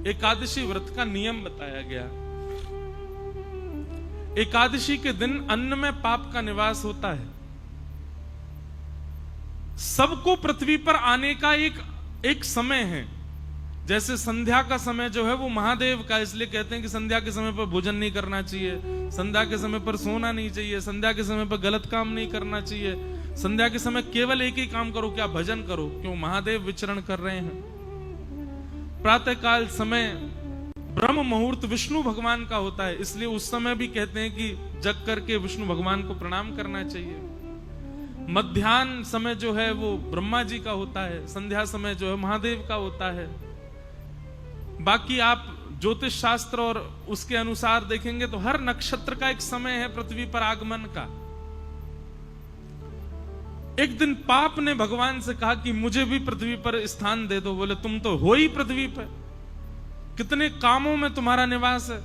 एकादशी व्रत का नियम बताया गया। एकादशी के दिन अन्न में पाप का निवास होता है। सबको पृथ्वी पर आने का एक समय है। जैसे संध्या का समय जो है वो महादेव का, इसलिए कहते हैं कि संध्या के समय पर भोजन नहीं करना चाहिए, संध्या के समय पर सोना नहीं चाहिए, संध्या के समय पर गलत काम नहीं करना चाहिए, संध्या के समय केवल एक ही काम करो, क्या भजन करो, क्यों महादेव विचरण कर रहे हैं। प्रातःकाल समय ब्रह्म मुहूर्त विष्णु भगवान का होता है, इसलिए उस समय भी कहते हैं कि जग करके विष्णु भगवान को प्रणाम करना चाहिए। मध्याह्न समय जो है वो ब्रह्मा जी का होता है, संध्या समय जो है महादेव का होता है। बाकी आप ज्योतिष शास्त्र और उसके अनुसार देखेंगे तो हर नक्षत्र का एक समय है पृथ्वी पर आगमन का। एक दिन पाप ने भगवान से कहा कि मुझे भी पृथ्वी पर स्थान दे दो। बोले तुम तो हो ही पृथ्वी पर, कितने कामों में तुम्हारा निवास है।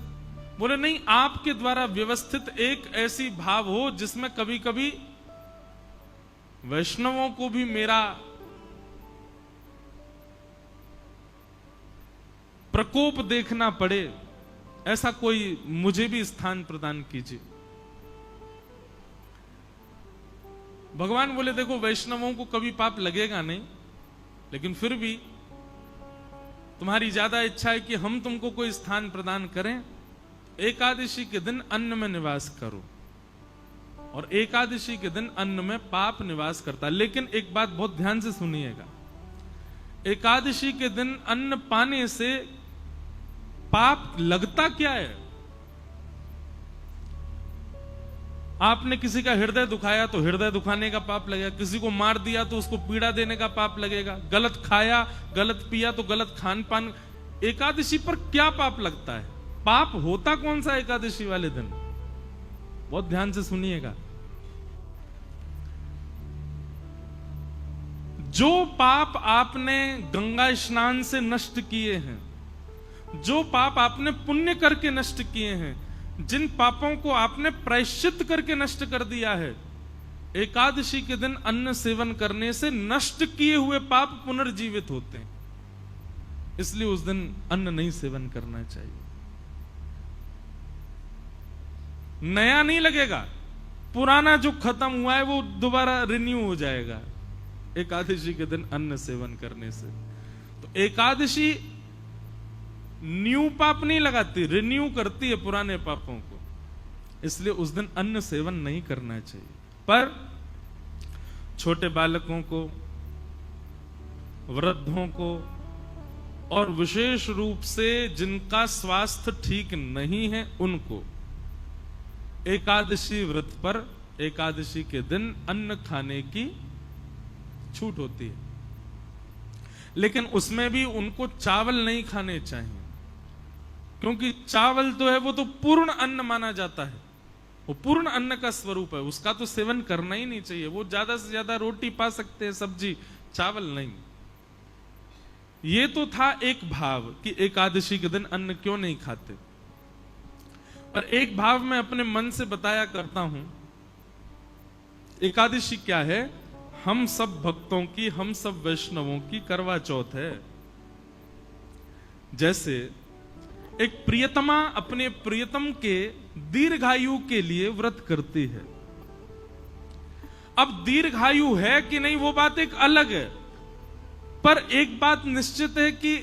बोले नहीं, आपके द्वारा व्यवस्थित एक ऐसी भाव हो जिसमें कभी कभी वैष्णवों को भी मेरा प्रकोप देखना पड़े, ऐसा कोई मुझे भी स्थान प्रदान कीजिए। भगवान बोले देखो, वैष्णवों को कभी पाप लगेगा नहीं, लेकिन फिर भी तुम्हारी ज्यादा इच्छा है कि हम तुमको कोई स्थान प्रदान करें। एकादशी के दिन अन्न में निवास करो, और एकादशी के दिन अन्न में पाप निवास करता है। लेकिन एक बात बहुत ध्यान से सुनिएगा, एकादशी के दिन अन्न पाने से पाप लगता क्या है। आपने किसी का हृदय दुखाया तो हृदय दुखाने का पाप लगेगा, किसी को मार दिया तो उसको पीड़ा देने का पाप लगेगा, गलत खाया गलत पिया तो गलत खान पान। एकादशी पर क्या पाप लगता है? पाप होता कौन सा एकादशी वाले दिन? बहुत ध्यान से सुनिएगा। जो पाप आपने गंगा स्नान से नष्ट किए हैं, जो पाप आपने पुण्य करके नष्ट किए हैं, जिन पापों को आपने प्रायश्चित करके नष्ट कर दिया है, एकादशी के दिन अन्न सेवन करने से नष्ट किए हुए पाप पुनर्जीवित होते हैं। इसलिए उस दिन अन्न नहीं सेवन करना चाहिए। नया नहीं लगेगा, पुराना जो खत्म हुआ है वो दोबारा रिन्यू हो जाएगा एकादशी के दिन अन्न सेवन करने से। तो एकादशी न्यू पाप नहीं लगाती, रिन्यू करती है पुराने पापों को। इसलिए उस दिन अन्न सेवन नहीं करना चाहिए। पर छोटे बालकों को, वृद्धों को, और विशेष रूप से जिनका स्वास्थ्य ठीक नहीं है उनको एकादशी व्रत पर एकादशी के दिन अन्न खाने की छूट होती है। लेकिन उसमें भी उनको चावल नहीं खाने चाहिए, क्योंकि चावल तो है वो तो पूर्ण अन्न माना जाता है, वो पूर्ण अन्न का स्वरूप है, उसका तो सेवन करना ही नहीं चाहिए। वो ज्यादा से ज्यादा रोटी पा सकते हैं, सब्जी, चावल नहीं। ये तो था एक भाव कि एकादशी के दिन अन्न क्यों नहीं खाते। और एक भाव मैं अपने मन से बताया करता हूं। एकादशी क्या है? हम सब भक्तों की, हम सब वैष्णवों की करवा चौथ है। जैसे एक प्रियतमा अपने प्रियतम के दीर्घायु के लिए व्रत करती है। अब दीर्घायु है कि नहीं वो बात एक अलग है, पर एक बात निश्चित है कि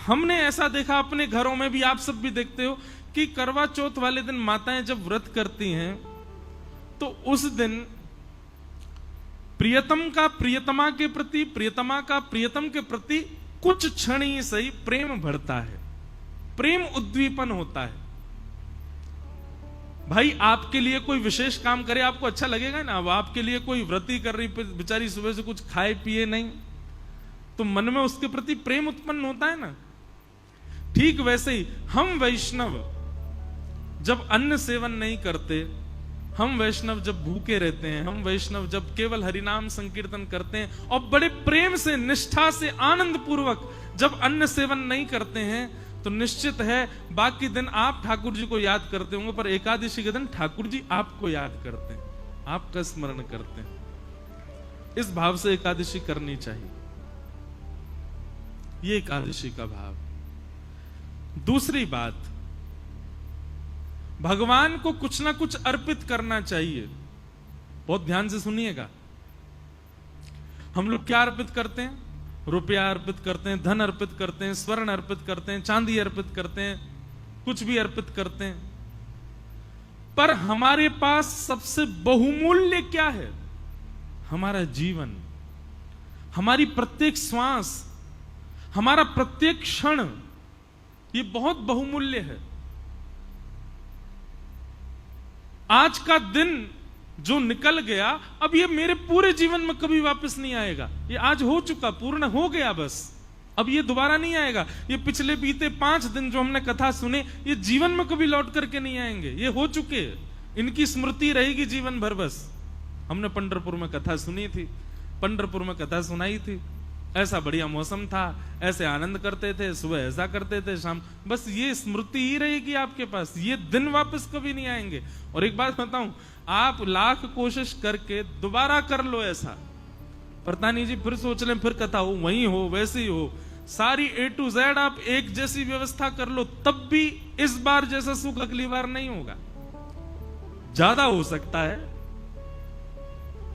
हमने ऐसा देखा अपने घरों में भी, आप सब भी देखते हो कि करवा चौथ वाले दिन माताएं जब व्रत करती हैं तो उस दिन प्रियतम का प्रियतमा के प्रति, प्रियतमा का प्रियतम के प्रति कुछ क्षण ही सही प्रेम बढ़ता है, प्रेम उद्दीपन होता है। भाई आपके लिए कोई विशेष काम करे आपको अच्छा लगेगा ना। अब आपके लिए कोई व्रती कर रही बेचारी, सुबह से कुछ खाए पिए नहीं, तो मन में उसके प्रति प्रेम उत्पन्न होता है ना। ठीक वैसे ही हम वैष्णव जब अन्न सेवन नहीं करते, हम वैष्णव जब भूखे रहते हैं, हम वैष्णव जब केवल हरिनाम संकीर्तन करते हैं और बड़े प्रेम से, निष्ठा से, आनंद पूर्वक जब अन्न सेवन नहीं करते हैं, तो निश्चित है बाकी दिन आप ठाकुर जी को याद करते होंगे, पर एकादशी के दिन ठाकुर जी आपको याद करते हैं, आपका स्मरण करते हैं। इस भाव से एकादशी करनी चाहिए। ये एकादशी का भाव। दूसरी बात, भगवान को कुछ ना कुछ अर्पित करना चाहिए। बहुत ध्यान से सुनिएगा। हम लोग क्या अर्पित करते हैं? रुपया अर्पित करते हैं, धन अर्पित करते हैं, स्वर्ण अर्पित करते हैं, चांदी अर्पित करते हैं, कुछ भी अर्पित करते हैं। पर हमारे पास सबसे बहुमूल्य क्या है? हमारा जीवन, हमारी प्रत्येक श्वास, हमारा प्रत्येक क्षण, ये बहुत बहुमूल्य है। आज का दिन जो निकल गया, अब ये मेरे पूरे जीवन में कभी वापस नहीं आएगा। ये आज हो चुका, पूर्ण हो गया, बस अब ये दोबारा नहीं आएगा। ये पिछले बीते 5 दिन जो हमने कथा सुने, ये जीवन में कभी लौट करके नहीं आएंगे। ये हो चुके, इनकी स्मृति रहेगी जीवन भर। बस हमने पंढरपुर में कथा सुनी थी, पंढरपुर में कथा सुनाई थी। ऐसा बढ़िया मौसम था, ऐसे आनंद करते थे, सुबह ऐसा करते थे, शाम, बस ये स्मृति ही रहेगी आपके पास। ये दिन वापस कभी नहीं आएंगे। और एक बात बताऊं, आप लाख कोशिश करके दोबारा कर लो ऐसा, पता नहीं जी, फिर सोच लें, फिर कथा हो, वही हो, वैसी हो, सारी A to Z आप एक जैसी व्यवस्था कर लो, तब भी इस बार जैसा सुख अगली बार नहीं होगा। ज्यादा हो सकता है,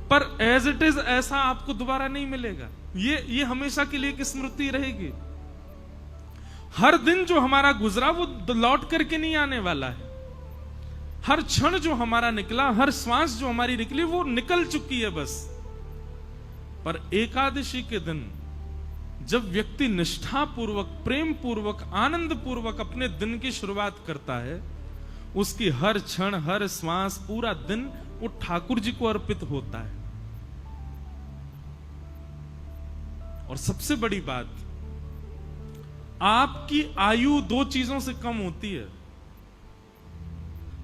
पर एज इट इज ऐसा आपको दोबारा नहीं मिलेगा। ये हमेशा के लिए की स्मृति रहेगी। हर दिन जो हमारा गुजरा वो लौट करके नहीं आने वाला है। हर क्षण जो हमारा निकला, हर श्वास जो हमारी निकली, वो निकल चुकी है बस। पर एकादशी के दिन जब व्यक्ति निष्ठापूर्वक, प्रेम पूर्वक, आनंद पूर्वक अपने दिन की शुरुआत करता है, उसकी हर क्षण, हर श्वास, पूरा दिन वो ठाकुर जी को अर्पित होता है। और सबसे बड़ी बात, आपकी आयु 2 चीजों से कम होती है।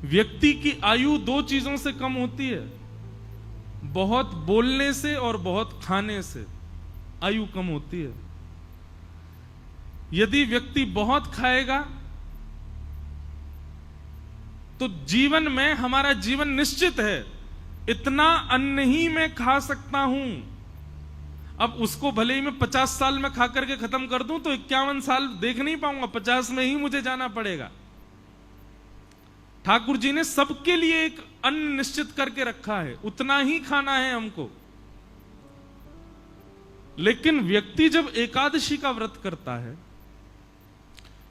व्यक्ति की आयु 2 चीजों से कम होती है, बहुत बोलने से और बहुत खाने से आयु कम होती है। यदि व्यक्ति बहुत खाएगा तो जीवन में, हमारा जीवन निश्चित है, इतना अन्न ही मैं खा सकता हूं। अब उसको भले ही मैं 50 साल में खा करके खत्म कर दूं तो 51 साल देख नहीं पाऊंगा, 50 में ही मुझे जाना पड़ेगा। ठाकुर जी ने सबके लिए एक अन्न निश्चित करके रखा है, उतना ही खाना है हमको। लेकिन व्यक्ति जब एकादशी का व्रत करता है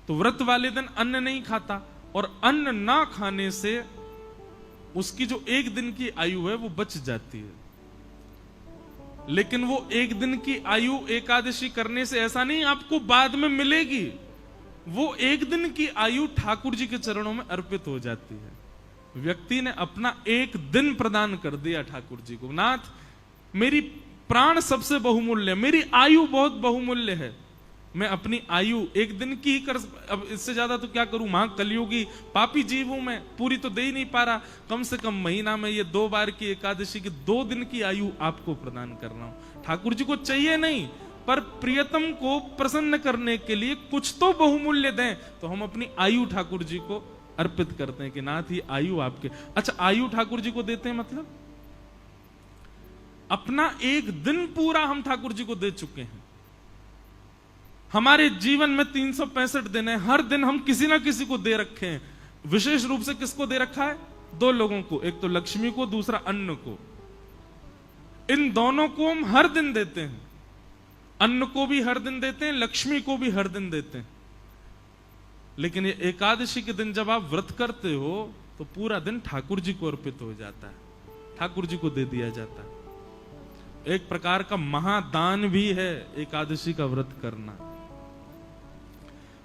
तो व्रत वाले दिन अन्न नहीं खाता, और अन्न ना खाने से उसकी जो 1 दिन की आयु है वो बच जाती है। लेकिन वो 1 दिन की आयु एकादशी करने से ऐसा नहीं आपको बाद में मिलेगी, वो 1 दिन की आयु ठाकुर जी के चरणों में अर्पित हो जाती है। व्यक्ति ने अपना 1 दिन प्रदान कर दिया ठाकुर जी को। नाथ, मेरी प्राण सबसे बहुमूल्य, मेरी आयु बहुत बहुमूल्य है, मैं अपनी आयु 1 दिन की ही कर, अब इससे ज्यादा तो क्या करूं, महा कलयुगी पापी जीव हूं मैं, पूरी तो दे ही नहीं पा रहा। कम से कम महीना में ये 2 बार की एकादशी की 2 दिन की आयु आपको प्रदान कर रहा हूं। ठाकुर जी को चाहिए नहीं, पर प्रियतम को प्रसन्न करने के लिए कुछ तो बहुमूल्य दें, तो हम अपनी आयु ठाकुर जी को अर्पित करते हैं कि नाथ ये आयु आपके। अच्छा, आयु ठाकुर जी को देते हैं मतलब अपना 1 दिन पूरा हम ठाकुर जी को दे चुके हैं। हमारे जीवन में 365 दिन है, हर दिन हम किसी ना किसी को दे रखे हैं। विशेष रूप से किसको दे रखा है? 2 लोगों को, एक तो लक्ष्मी को, दूसरा अन्न को। इन दोनों को हम हर दिन देते हैं, अन्न को भी हर दिन देते हैं, लक्ष्मी को भी हर दिन देते हैं। लेकिन ये एकादशी के दिन जब आप व्रत करते हो तो पूरा दिन ठाकुर जी को अर्पित हो जाता है, ठाकुर जी को दे दिया जाता है। एक प्रकार का महादान भी है एकादशी का व्रत करना।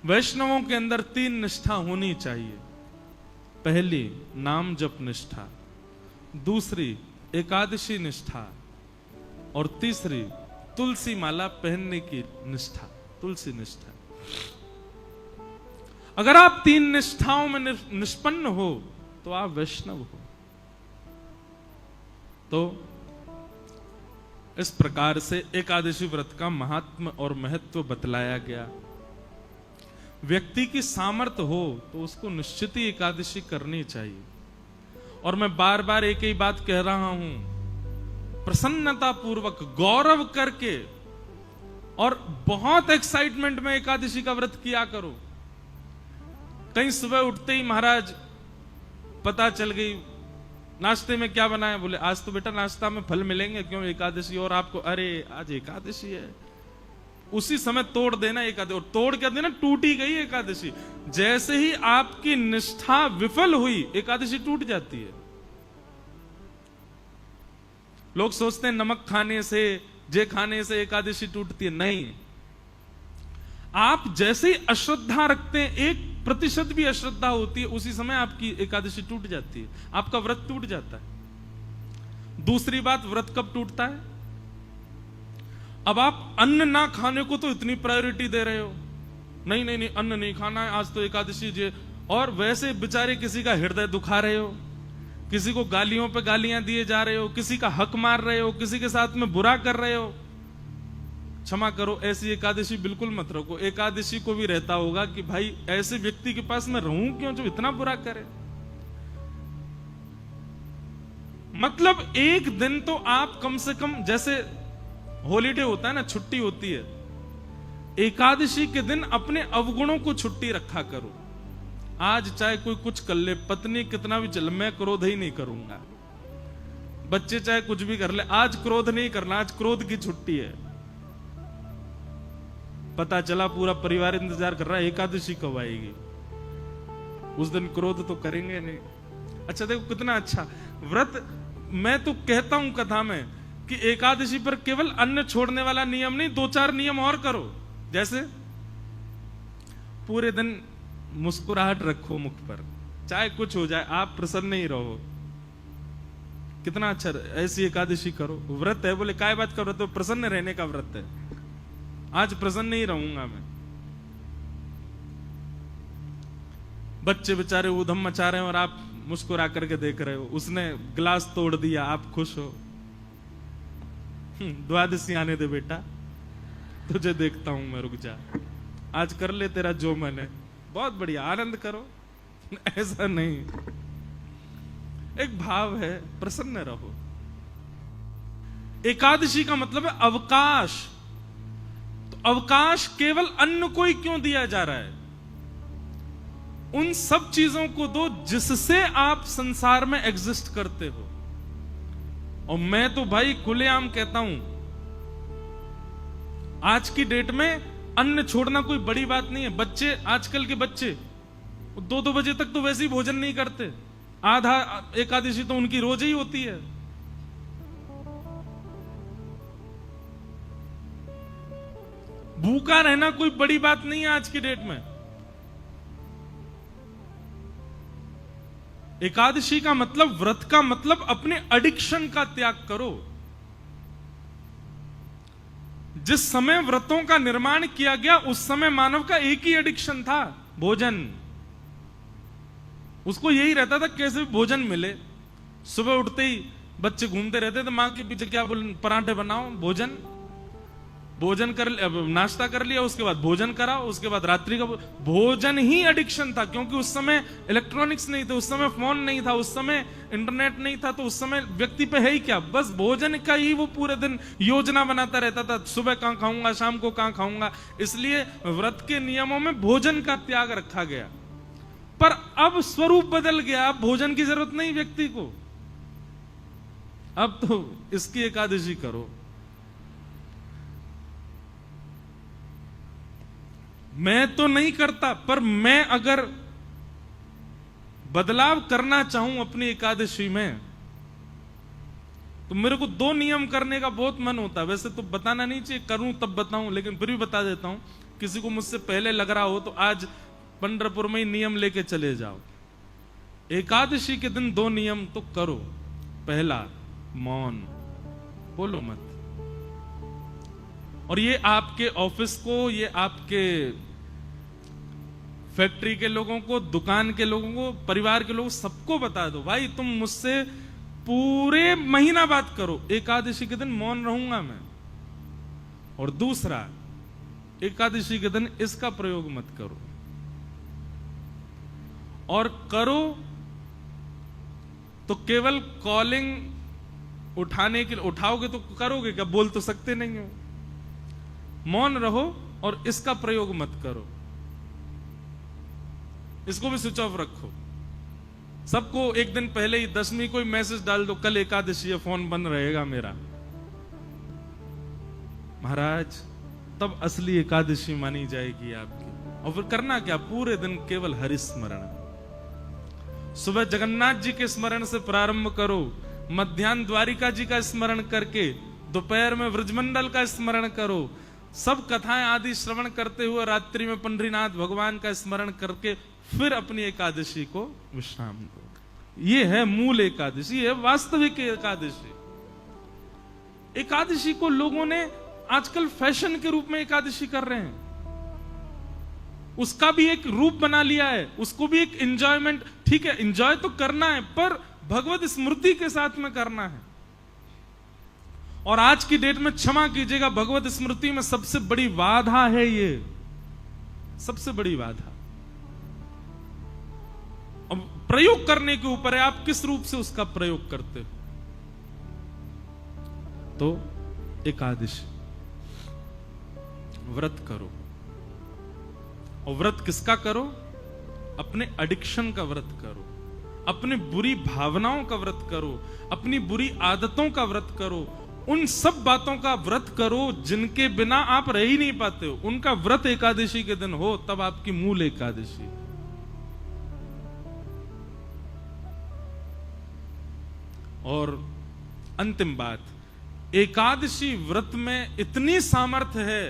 वैष्णवों के अंदर 3 निष्ठा होनी चाहिए। पहली नाम जप निष्ठा, दूसरी एकादशी निष्ठा, और तीसरी तुलसी माला पहनने की निष्ठा, तुलसी निष्ठा। अगर आप 3 निष्ठाओं में निष्पन्न हो तो आप वैष्णव हो। तो इस प्रकार से एकादशी व्रत का महात्म्य और महत्व बतलाया गया। व्यक्ति की सामर्थ्य हो तो उसको निश्चित ही एकादशी करनी चाहिए। और मैं बार बार एक ही बात कह रहा हूं, प्रसन्नता पूर्वक, गौरव करके और बहुत एक्साइटमेंट में एकादशी का व्रत किया करो। कहीं सुबह उठते ही महाराज पता चल गई नाश्ते में क्या बनाया, बोले आज तो बेटा नाश्ता में फल मिलेंगे, क्यों एकादशी, और आपको अरे आज एकादशी है, उसी समय तोड़ देना एकादशी, और तोड़ क्या देना, टूटी गई एकादशी। जैसे ही आपकी निष्ठा विफल हुई एकादशी टूट जाती है। लोग सोचते हैं नमक खाने से, जे खाने से एकादशी टूटती है, नहीं। आप जैसे ही अश्रद्धा रखते हैं, 1% भी अश्रद्धा होती है, उसी समय आपकी एकादशी टूट जाती है, आपका व्रत टूट जाता है। दूसरी बात, व्रत कब टूटता है, अब आप अन्न ना खाने को तो इतनी प्रायोरिटी दे रहे हो, नहीं नहीं नहीं अन्न नहीं खाना है, आज तो एकादशी जे, और वैसे बेचारे किसी का हृदय दुखा रहे हो, किसी को गालियों पे गालियां दिए जा रहे हो, किसी का हक मार रहे हो, किसी के साथ में बुरा कर रहे हो। क्षमा करो, ऐसी एकादशी बिल्कुल मत रखो। एकादशी को भी रहता होगा कि भाई ऐसे व्यक्ति के पास मैं रहूं क्यों जो इतना बुरा करे। मतलब एक दिन तो आप कम से कम, जैसे हॉलीडे होता है ना, छुट्टी होती है, एकादशी के दिन अपने अवगुणों को छुट्टी रखा करो। आज चाहे कोई कुछ कर ले, पत्नी कितना भी चल, मैं क्रोध ही नहीं करूंगा, बच्चे चाहे कुछ भी कर ले, आज क्रोध नहीं करना, आज क्रोध की छुट्टी है। पता चला पूरा परिवार इंतजार कर रहा है एकादशी कब आएगी, उस दिन क्रोध तो करेंगे नहीं। अच्छा देखो कितना अच्छा व्रत। मैं तो कहता हूं कथा में कि एकादशी पर केवल अन्न छोड़ने वाला नियम नहीं, 2-4 नियम और करो। जैसे पूरे दिन मुस्कुराहट रखो मुख पर, चाहे कुछ हो जाए आप प्रसन्न ही रहो। कितना अच्छा, ऐसी एकादशी करो। व्रत है, बोले काय बात का व्रत है, प्रसन्न रहने का व्रत है। आज प्रसन्न ही रहूंगा मैं। बच्चे बेचारे उधम मचा रहे हैं और आप मुस्कुरा करके देख रहे हो, उसने गिलास तोड़ दिया, आप खुश हो। द्वादशी आने दे बेटा, तुझे देखता हूं मैं, रुक जा, आज कर ले तेरा जो मन है, बहुत बढ़िया, आनंद करो। ऐसा नहीं, एक भाव है, प्रसन्न रहो। एकादशी का मतलब है अवकाश। तो अवकाश केवल अन्न को ही क्यों दिया जा रहा है, उन सब चीजों को दो जिससे आप संसार में एग्जिस्ट करते हो। और मैं तो भाई खुलेआम कहता हूं, आज की डेट में अन्न छोड़ना कोई बड़ी बात नहीं है। बच्चे, आजकल के बच्चे 2-2 बजे तक तो वैसे ही भोजन नहीं करते, आधा एकादशी तो उनकी रोज ही होती है। भूखा रहना कोई बड़ी बात नहीं है आज की डेट में। एकादशी का मतलब, व्रत का मतलब अपने एडिक्शन का त्याग करो। जिस समय व्रतों का निर्माण किया गया उस समय मानव का एक ही एडिक्शन था, भोजन। उसको यही रहता था कैसे भी भोजन मिले। सुबह उठते ही बच्चे घूमते रहते थे मां के पीछे, क्या बोल, पराठे बनाओ, भोजन। भोजन कर, नाश्ता कर लिया, उसके बाद भोजन कराओ, उसके बाद रात्रि का भोजन ही एडिक्शन था। क्योंकि उस समय इलेक्ट्रॉनिक्स नहीं थे, उस समय फोन नहीं था, उस समय इंटरनेट नहीं था, तो उस समय व्यक्ति पे है ही क्या, बस भोजन का ही वो पूरे दिन योजना बनाता रहता था, सुबह कहां खाऊंगा, शाम को कहां खाऊंगा। इसलिए व्रत के नियमों में भोजन का त्याग रखा गया। पर अब स्वरूप बदल गया, अब भोजन की जरूरत नहीं व्यक्ति को। अब तो इसकी एकादशी करो। मैं तो नहीं करता, पर मैं अगर बदलाव करना चाहूं अपनी एकादशी में, तो मेरे को 2 नियम करने का बहुत मन होता है। वैसे तो बताना नहीं चाहिए, करूं तब बताऊं, लेकिन फिर भी बता देता हूं। किसी को मुझसे पहले लग रहा हो तो आज पंढरपुर में ही नियम लेके चले जाओ। एकादशी के दिन 2 नियम तो करो। पहला, मौन, बोलो मत। और ये आपके ऑफिस को, ये आपके फैक्ट्री के लोगों को, दुकान के लोगों को, परिवार के लोगों, सबको बता दो, भाई तुम मुझसे पूरे महीना बात करो, एकादशी के दिन मौन रहूंगा मैं। और दूसरा, एकादशी के दिन इसका प्रयोग मत करो, और करो तो केवल कॉलिंग उठाने के लिए उठाओगे तो करोगे क्या, बोल तो सकते नहीं हो। मौन रहो और इसका प्रयोग मत करो। इसको भी स्विच ऑफ रखो। सबको एक दिन पहले ही 10वीं को मैसेज डाल दो, कल एकादशी है, फोन बंद रहेगा मेरा। महाराज तब असली एकादशी मानी जाएगी आपकी। और फिर करना क्या, पूरे दिन केवल हरि स्मरण। सुबह जगन्नाथ जी के स्मरण से प्रारंभ करो, मध्याह्न द्वारिका जी का स्मरण करके, दोपहर में व्रजमंडल का स्मरण करो, सब कथाएं आदि श्रवण करते हुए रात्रि में पंडरीनाथ भगवान का स्मरण करके फिर अपनी एकादशी को विश्राम दो। ये है मूल एकादशी, है वास्तविक एकादशी। एकादशी को लोगों ने आजकल फैशन के रूप में एकादशी कर रहे हैं, उसका भी एक रूप बना लिया है, उसको भी एक एंजॉयमेंट। ठीक है, एंजॉय तो करना है, पर भगवत स्मृति के साथ में करना है। और आज की डेट में क्षमा कीजिएगा, भगवत स्मृति में सबसे बड़ी बाधा है ये, सबसे बड़ी बाधा। अब प्रयोग करने के ऊपर है, आप किस रूप से उसका प्रयोग करते हो। तो एकादशी व्रत करो, और व्रत किसका करो, अपने एडिक्शन का व्रत करो, अपनी बुरी भावनाओं का व्रत करो, अपनी बुरी आदतों का व्रत करो, उन सब बातों का व्रत करो जिनके बिना आप रह ही नहीं पाते हो। उनका व्रत एकादशी के दिन हो, तब आपकी मूल एकादशी। और अंतिम बात, एकादशी व्रत में इतनी सामर्थ्य है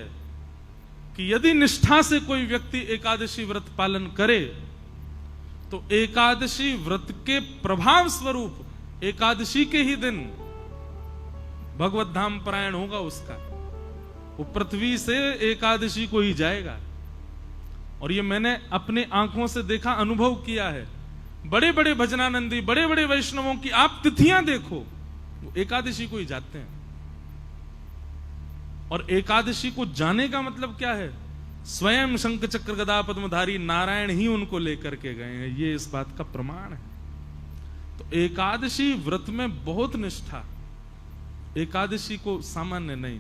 कि यदि निष्ठा से कोई व्यक्ति एकादशी व्रत पालन करे तो एकादशी व्रत के प्रभाव स्वरूप एकादशी के ही दिन भगवत धाम परायण होगा उसका। वो पृथ्वी से एकादशी को ही जाएगा। और ये मैंने अपने आंखों से देखा, अनुभव किया है। बड़े बड़े भजनानंदी, बड़े बड़े वैष्णवों की आप तिथियां देखो, वो एकादशी को ही जाते हैं। और एकादशी को जाने का मतलब क्या है, स्वयं शंख चक्र गदा पद्मधारी नारायण ही उनको लेकर के गए हैं, ये इस बात का प्रमाण है। तो एकादशी व्रत में बहुत निष्ठा, एकादशी को सामान्य नहीं।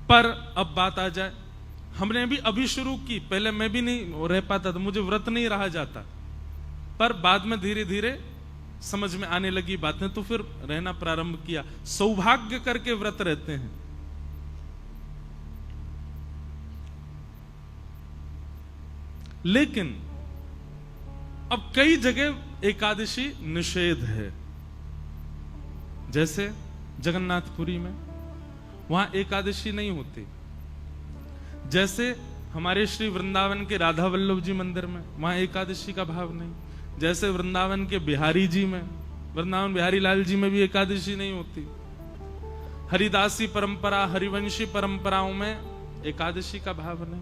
पर अब बात आ जाए, हमने भी अभी शुरू की, पहले मैं भी नहीं रह पाता था, मुझे व्रत नहीं रहा जाता, पर बाद में धीरे धीरे समझ में आने लगी बातें, तो फिर रहना प्रारंभ किया। सौभाग्य करके व्रत रहते हैं। लेकिन अब कई जगह एकादशी निषेध है, जैसे जगन्नाथपुरी में वहां एकादशी नहीं होती। जैसे हमारे श्री वृंदावन के राधा वल्लभ जी मंदिर में वहां एकादशी का भाव नहीं। जैसे वृंदावन के बिहारी जी में, वृंदावन बिहारी लाल जी में भी एकादशी नहीं होती। हरिदासी परंपरा, हरिवंशी परंपराओं में एकादशी का भाव नहीं।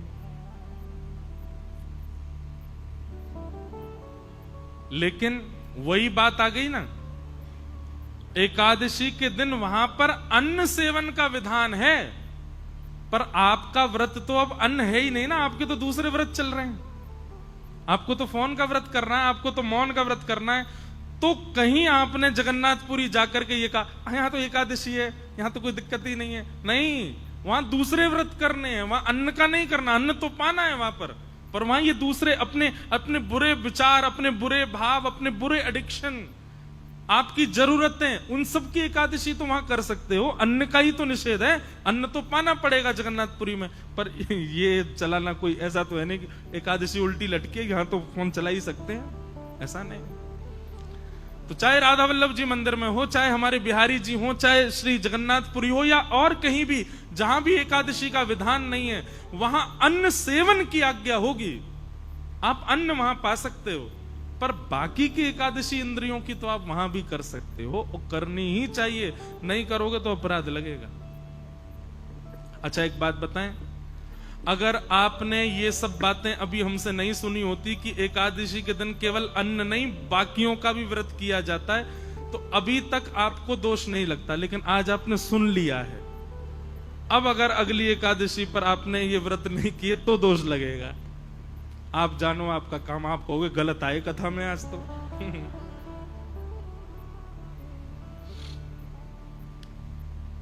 लेकिन वही बात आ गई ना, एकादशी के दिन वहां पर अन्न सेवन का विधान है, पर आपका व्रत तो अब अन्न है ही नहीं ना, आपके तो दूसरे व्रत चल रहे हैं। आपको तो फोन का व्रत करना है, आपको तो मौन का व्रत करना है। तो कहीं आपने जगन्नाथपुरी जाकर के ये कहा यहां तो एकादशी है, यहां तो कोई दिक्कत ही नहीं है। नहीं, वहां दूसरे व्रत करने हैं, वहां अन्न का नहीं करना, अन्न तो पाना है वहां पर वहां ये दूसरे अपने बुरे विचार, अपने बुरे भाव, अपने बुरे एडिक्शन, आपकी जरूरतें, उन सब की एकादशी तो वहां कर सकते हो। अन्न का ही तो निषेध है, अन्न तो पाना पड़ेगा जगन्नाथपुरी में। पर ये चलाना कोई ऐसा तो है नहीं कि एकादशी उल्टी लटके, यहां तो फोन चला ही सकते हैं, ऐसा नहीं। तो चाहे राधा वल्लभ जी मंदिर में हो, चाहे हमारे बिहारी जी हो, चाहे श्री जगन्नाथपुरी हो, या और कहीं भी जहां भी एकादशी का विधान नहीं है, वहां अन्न सेवन की आज्ञा होगी। आप अन्न वहां पा सकते हो, पर बाकी की एकादशी इंद्रियों की तो आप वहां भी कर सकते हो, और करनी ही चाहिए। नहीं करोगे तो अपराध लगेगा। अच्छा, एक बात बताएं, अगर आपने ये सब बातें अभी हमसे नहीं सुनी होती कि एकादशी के दिन केवल अन्न नहीं बाकियों का भी व्रत किया जाता है, तो अभी तक आपको दोष नहीं लगता। लेकिन आज आपने सुन लिया है, अब अगर अगली एकादशी पर आपने ये व्रत नहीं किए तो दोष लगेगा। आप जानो आपका काम, आप कहोगे गलत आए कथा में आज तो।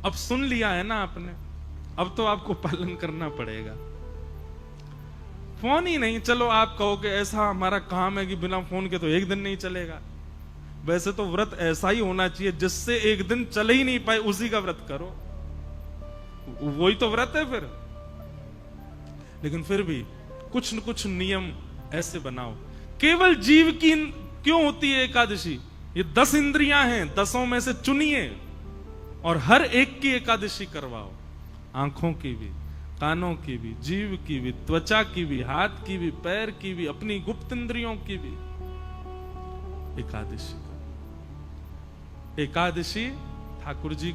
अब सुन लिया है ना आपने, अब तो आपको पालन करना पड़ेगा। फोन ही नहीं, चलो आप कहो कि ऐसा हमारा काम है कि बिना फोन के तो एक दिन नहीं चलेगा। वैसे तो व्रत ऐसा ही होना चाहिए जिससे एक दिन चले ही नहीं पाए, उसी का व्रत करो, वही तो व्रत है फिर। लेकिन फिर भी कुछ न कुछ नियम ऐसे बनाओ। केवल जीव की क्यों होती है एकादशी? ये 10 इंद्रियां हैं, 10 में से चुनिए और हर एक की एकादशी करवाओ। आंखों की भी, कानों की भी, जीव की भी, त्वचा की भी, हाथ की भी, पैर की भी, अपनी गुप्त इंद्रियों की भी एकादशी करो। एकादशी ठाकुर जी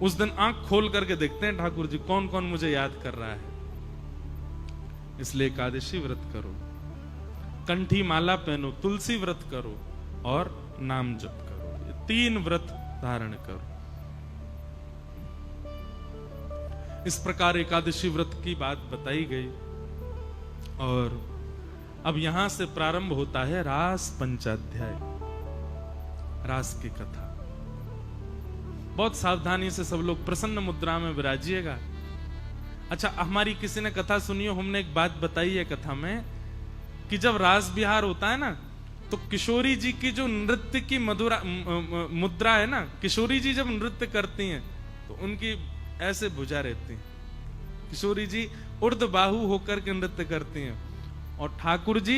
उस दिन आंख खोल करके देखते हैं ठाकुर जी कौन कौन मुझे याद कर रहा है, इसलिए एकादशी व्रत करो। कंठी माला पहनो, तुलसी व्रत करो और नाम जप करो। ये 3 व्रत धारण करो। इस प्रकार एकादशी व्रत की बात बताई गई और अब यहां से प्रारंभ होता है रास पंचाध्याय, रास की कथा। बहुत सावधानी से सब लोग प्रसन्न मुद्रा में विराजिएगा। अच्छा, हमारी किसी ने कथा सुनी हो, हमने एक बात बताई है कथा में कि जब रास बिहार होता है ना, तो किशोरी जी की जो नृत्य की मुद्रा है ना, किशोरी जी जब नृत्य करती हैं तो उनकी ऐसे भुजा रहती है। किशोरी जी उर्ध बाहु होकर के नृत्य करती हैं और ठाकुर जी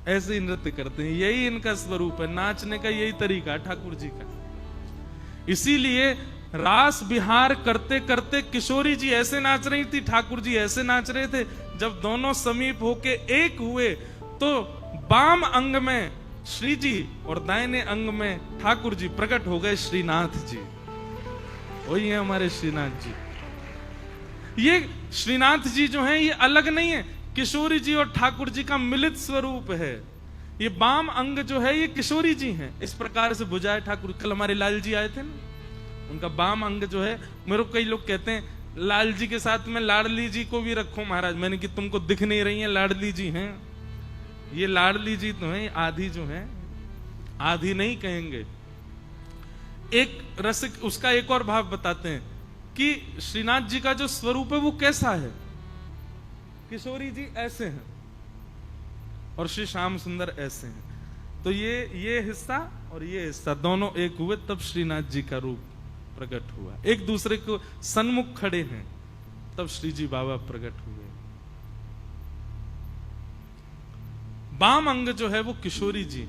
ऐसे ही नृत्य करते हैं। यही इनका स्वरूप है, नाचने का यही तरीका है ठाकुर जी का। इसीलिए रास बिहार करते करते किशोरी जी ऐसे नाच रही थी, ठाकुर जी ऐसे नाच रहे थे। जब दोनों समीप होके एक हुए तो बाम अंग में श्री जी और दाहिने अंग में ठाकुर जी प्रकट हो गए, श्रीनाथ जी। वही है हमारे श्रीनाथ जी। ये श्रीनाथ जी जो हैं ये अलग नहीं है, किशोरी जी और ठाकुर जी का मिलित स्वरूप है। ये बाम अंग जो है ये किशोरी जी हैं। इस प्रकार से बुझाए ठाकुर। कल हमारे लाल जी आए थे ना, उनका बाम अंग जो है, मेरे को कई लोग कहते हैं लाल जी के साथ में लाडली जी को भी रखो महाराज। मैंने कि तुमको दिख नहीं रही है, लाडली जी हैं। ये लाडली जी तो हैं, आधी जो हैं, आधी नहीं कहेंगे। एक रसिक उसका एक और भाव बताते हैं कि श्रीनाथ जी का जो स्वरूप है वो कैसा है। किशोरी जी ऐसे हैं और श्री श्याम सुंदर ऐसे हैं। तो ये हिस्सा और ये हिस्सा दोनों एक हुए, तब श्रीनाथ जी का रूप प्रकट हुआ। एक दूसरे को सन्मुख खड़े हैं, तब श्री जी बाबा प्रकट हुए। बाम अंग जो है वो किशोरी जी।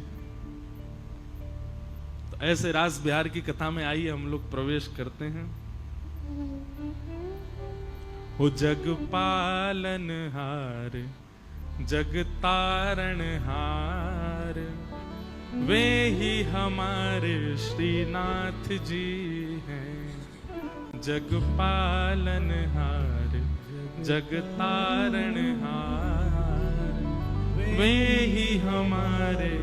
तो ऐसे रास बिहार की कथा में आइए हम लोग प्रवेश करते हैं। हो जग पालन हार, जग तारण हार, वे ही हमारे श्रीनाथ जी हैं। जग पालन हार, जग तारण हार, वे ही हमारे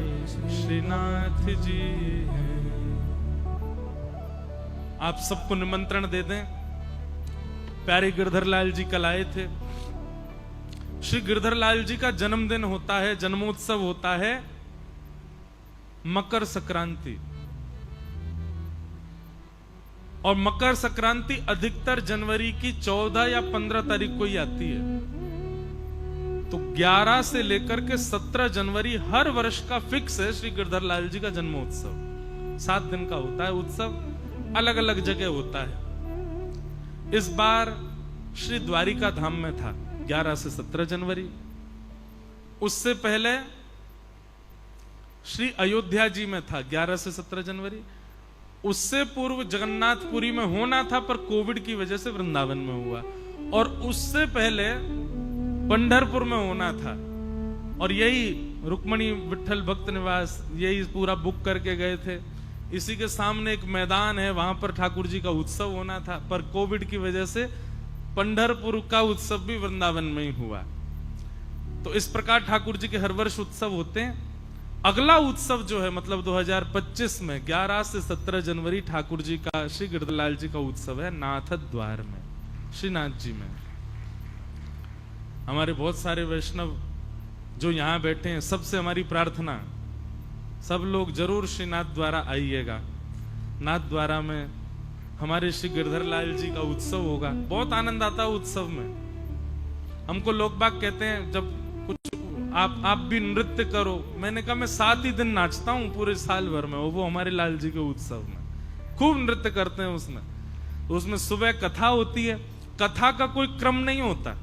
श्रीनाथ जी हैं। आप सबको निमंत्रण दे दें। प्यारे गिरधर लाल जी कल आए थे। श्री गिरधर लाल जी का जन्मदिन होता है, जन्मोत्सव होता है मकर संक्रांति। और मकर संक्रांति अधिकतर जनवरी की 14 या 15 तारीख को ही आती है। तो 11 से लेकर के 17 जनवरी हर वर्ष का फिक्स है श्री गिरधर लाल जी का जन्मोत्सव। 7 दिन का होता है उत्सव, अलग अलग जगह होता है। इस बार श्री द्वारिका धाम में था 11 से 17 जनवरी। उससे पहले श्री अयोध्या जी में था 11 से 17 जनवरी। उससे पूर्व जगन्नाथपुरी में होना था पर कोविड की वजह से वृंदावन में हुआ। और उससे पहले पंढरपुर में होना था। और यही रुक्मणी विठल भक्त निवास, यही पूरा बुक करके गए थे। इसी के सामने एक मैदान है, वहां पर ठाकुर जी का उत्सव होना था, पर कोविड की वजह से पंढरपुर का उत्सव भी वृंदावन में ही हुआ। तो इस प्रकार ठाकुर जी के हर वर्ष उत्सव होते हैं। अगला उत्सव जो है मतलब 2025 में 11 से 17 जनवरी ठाकुर जी का, श्री गिरधरलाल जी का उत्सव है नाथ द्वार में, श्रीनाथ जी में। हमारे बहुत सारे वैष्णव जो यहां बैठे हैं, सबसे हमारी प्रार्थना, सब लोग जरूर श्रीनाथ द्वारा आइएगा। नाथ द्वारा में हमारे श्री गिरधरलाल जी का उत्सव होगा। बहुत आनंद आता है उत्सव में। हमको लोग बाग कहते हैं जब कुछ आप भी नृत्य करो, मैंने कहा मैं 7 ही दिन नाचता हूं पूरे साल भर में, वो हमारे लाल जी के उत्सव में खूब नृत्य करते हैं। उसमें सुबह कथा होती है, कथा का कोई क्रम नहीं होता,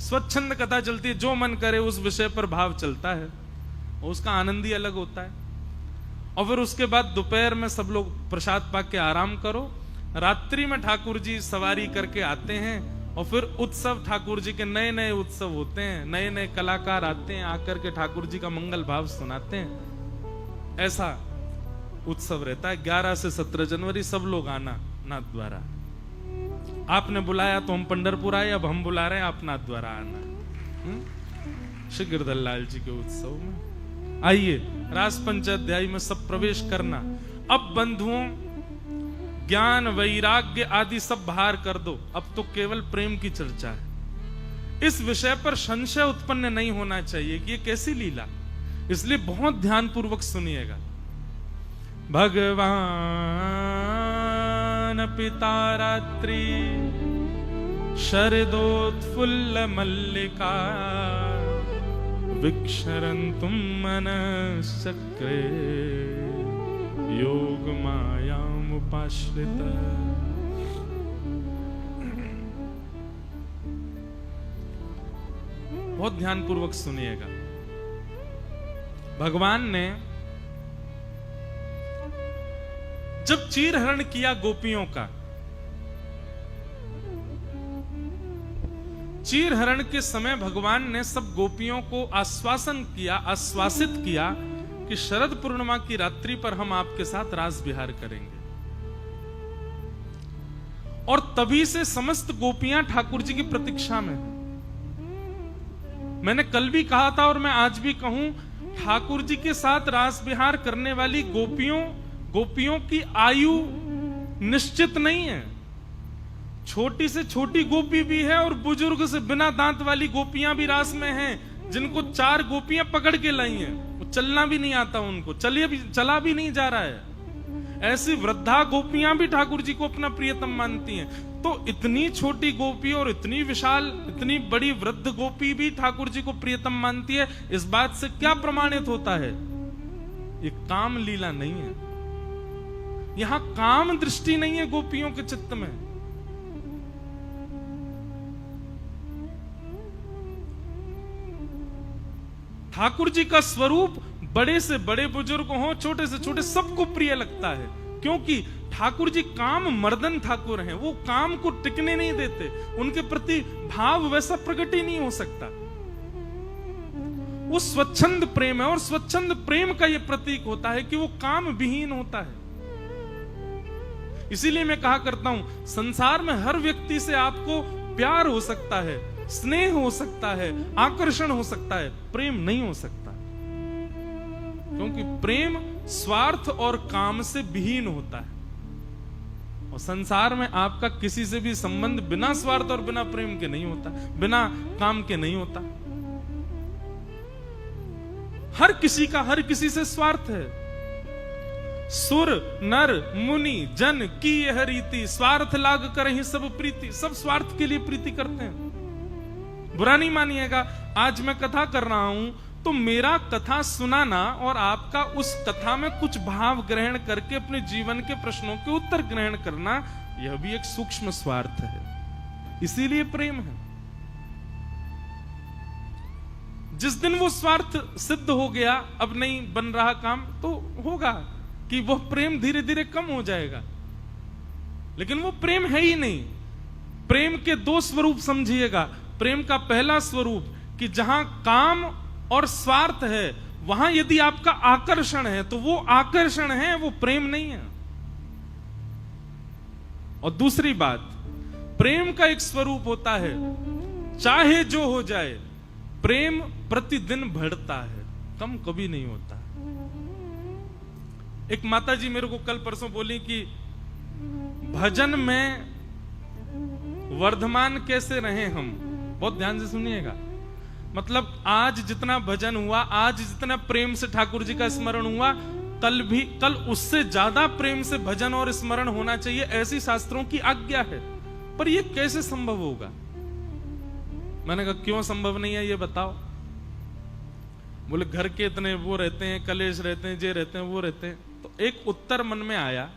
स्वच्छंद कथा चलती है, जो मन करे उस विषय पर भाव चलता है, उसका आनंद ही अलग होता है। और फिर उसके बाद दोपहर में सब लोग प्रसाद पाके आराम करो, रात्रि में ठाकुर जी सवारी करके आते हैं और फिर उत्सव, ठाकुर जी के नए नए उत्सव होते हैं, नए नए कलाकार आते हैं, आकर के ठाकुर जी का मंगल भाव सुनाते हैं। ऐसा उत्सव रहता है। 11 से 17 जनवरी सब लोग आना नाथ द्वारा। आपने बुलाया तो हम पंढरपुर आए, अब हम बुला रहे हैं आप नाथ द्वारा आना श्री गिरधर लाल जी के उत्सव में। आइए रास पंचाध्यायी में सब प्रवेश करना। अब बंधुओं ज्ञान वैराग्य आदि सब बाहर कर दो, अब तो केवल प्रेम की चर्चा है। इस विषय पर संशय उत्पन्न नहीं होना चाहिए कि ये कैसी लीला, इसलिए बहुत ध्यान पूर्वक सुनिएगा। भगवान पिता रात्रि शरदोत्फुल्ल मल्लिका विक्षरन्तुम मनश्चक्रे योग मायाम उपाश्रित। बहुत ध्यान पूर्वक सुनिएगा। भगवान ने जब चीरहरण किया गोपियों का, चीरहरण के समय भगवान ने सब गोपियों को आश्वासन किया, आश्वासित किया कि शरद पूर्णिमा की रात्रि पर हम आपके साथ रास विहार करेंगे। और तभी से समस्त गोपियां ठाकुर जी की प्रतीक्षा में हैं। मैंने कल भी कहा था और मैं आज भी कहूं, ठाकुर जी के साथ रास विहार करने वाली गोपियों की आयु निश्चित नहीं है। छोटी से छोटी गोपी भी है और बुजुर्ग से बिना दांत वाली गोपियां भी रास में हैं, जिनको 4 गोपियां पकड़ के लाई हैं, वो चलना भी नहीं आता उनको, चला भी नहीं जा रहा है। ऐसी वृद्धा गोपियां भी ठाकुर जी को अपना प्रियतम मानती हैं। तो इतनी छोटी गोपी और इतनी विशाल, इतनी बड़ी वृद्ध गोपी भी ठाकुर जी को प्रियतम मानती है। इस बात से क्या प्रमाणित होता है? ये काम लीला नहीं है, यहां काम दृष्टि नहीं है गोपियों के चित्त में। ठाकुर जी का स्वरूप बड़े से बड़े बुजुर्ग हो, छोटे से छोटे, सबको प्रिय लगता है, क्योंकि ठाकुर जी काम मर्दन ठाकुर हैं। वो काम को टिकने नहीं देते, उनके प्रति भाव वैसा प्रकट ही नहीं हो सकता। वो स्वच्छंद प्रेम है और स्वच्छंद प्रेम का ये प्रतीक होता है कि वो काम विहीन होता है। इसीलिए मैं कहा करता हूं, संसार में हर व्यक्ति से आपको प्यार हो सकता है, स्नेह हो सकता है, आकर्षण हो सकता है, प्रेम नहीं हो सकता, क्योंकि प्रेम स्वार्थ और काम से विहीन होता है। और संसार में आपका किसी से भी संबंध बिना स्वार्थ और बिना प्रेम के नहीं होता, बिना काम के नहीं होता। हर किसी का हर किसी से स्वार्थ है। सुर नर मुनि जन की यह रीति, स्वार्थ लाग कर ही सब प्रीति। सब स्वार्थ के लिए प्रीति करते हैं। बुरा नहीं मानिएगा, आज मैं कथा कर रहा हूं तो मेरा कथा सुनाना और आपका उस कथा में कुछ भाव ग्रहण करके अपने जीवन के प्रश्नों के उत्तर ग्रहण करना, यह भी एक सूक्ष्म स्वार्थ है। इसीलिए प्रेम है। जिस दिन वो स्वार्थ सिद्ध हो गया, अब नहीं बन रहा काम, तो होगा कि वह प्रेम धीरे धीरे कम हो जाएगा, लेकिन वो प्रेम है ही नहीं। प्रेम के 2 स्वरूप समझिएगा। प्रेम का पहला स्वरूप कि जहां काम और स्वार्थ है, वहां यदि आपका आकर्षण है तो वो आकर्षण है, वो प्रेम नहीं है। और दूसरी बात, प्रेम का एक स्वरूप होता है, चाहे जो हो जाए, प्रेम प्रतिदिन बढ़ता है, कम कभी नहीं होता। एक माता जी मेरे को कल परसों बोली कि भजन में वर्धमान कैसे रहे हम। बहुत ध्यान से सुनिएगा। मतलब आज जितना भजन हुआ, आज जितना प्रेम से ठाकुर जी का स्मरण हुआ, कल उससे ज्यादा प्रेम से भजन और स्मरण होना चाहिए, ऐसी शास्त्रों की आज्ञा है। पर यह कैसे संभव होगा? मैंने कहा क्यों संभव नहीं है ये बताओ। बोले घर के इतने वो रहते हैं, कलेश रहते हैं, जे रहते हैं, वो रहते हैं। तो एक उत्तर मन में आया,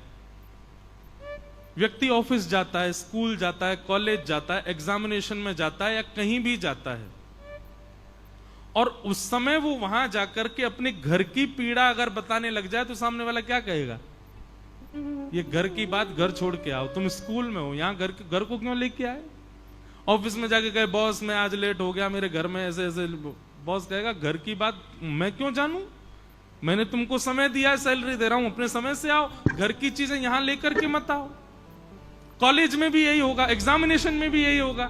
व्यक्ति ऑफिस जाता है, स्कूल जाता है, कॉलेज जाता है, एग्जामिनेशन में जाता है या कहीं भी जाता है, और उस समय वो वहां जाकर के अपने घर की पीड़ा अगर बताने लग जाए तो सामने वाला क्या कहेगा? ये घर की बात घर छोड़ के आओ, तुम स्कूल में हो, यहाँ घर को क्यों लेके आए? ऑफिस में जाके कहे बॉस मैं आज लेट हो गया, मेरे घर में ऐसे ऐसे, बॉस कहेगा घर की बात मैं क्यों जानूं, मैंने तुमको समय दिया, सैलरी दे रहा हूं, अपने समय से आओ, घर की चीजें यहां लेकर के मत आओ। कॉलेज में भी यही होगा, एग्जामिनेशन में भी यही होगा।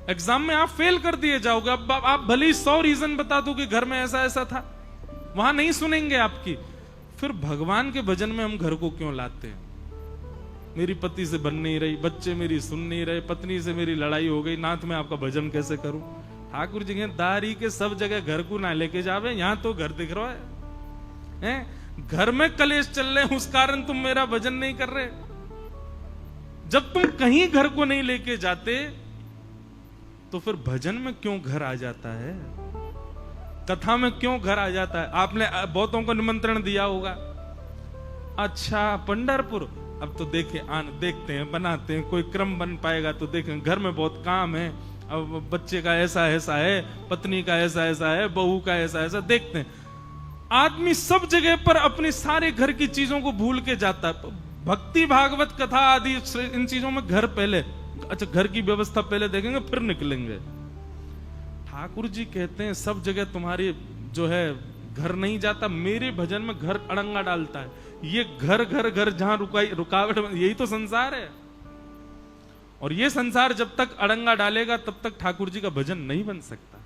एग्जाम में आप फेल कर दिए जाओगे, अब आप भले ही 100 रीजन बता दो कि घर में ऐसा ऐसा था, वहां नहीं सुनेंगे आपकी। फिर भगवान के भजन में हम घर को क्यों लाते हैं? मेरी पति से बन नहीं रही, बच्चे मेरी सुन नहीं रहे, पत्नी से मेरी लड़ाई हो गई, नाथ मैं आपका भजन कैसे करूं? ठाकुर जी दारी के सब जगह घर को ना लेके जावे, यहां तो घर दिख रहा है, घर में कलेश चल रहे, उस कारण तुम मेरा भजन नहीं कर रहे। जब तुम कहीं घर को नहीं लेके जाते तो फिर भजन में क्यों घर आ जाता है? कथा में क्यों घर आ जाता है? आपने बहुतों को निमंत्रण दिया होगा, अच्छा पंढरपुर, अब तो देखते हैं, बनाते हैं, कोई क्रम बन पाएगा तो देखें, घर में बहुत काम है, अब बच्चे का ऐसा ऐसा है, पत्नी का ऐसा ऐसा है, बहू का ऐसा ऐसा, देखते हैं। आदमी सब जगह पर अपनी सारे घर की चीजों को भूल के जाता है। भक्ति भागवत कथा आदि इन चीजों में घर पहले, अच्छा घर की व्यवस्था पहले देखेंगे फिर निकलेंगे। ठाकुर जी कहते हैं सब जगह तुम्हारी जो है घर नहीं जाता, मेरे भजन में घर अड़ंगा डालता है। ये घर घर घर जहां रुकावट, यही तो संसार है। और ये संसार जब तक अड़ंगा डालेगा तब तक ठाकुर जी का भजन नहीं बन सकता।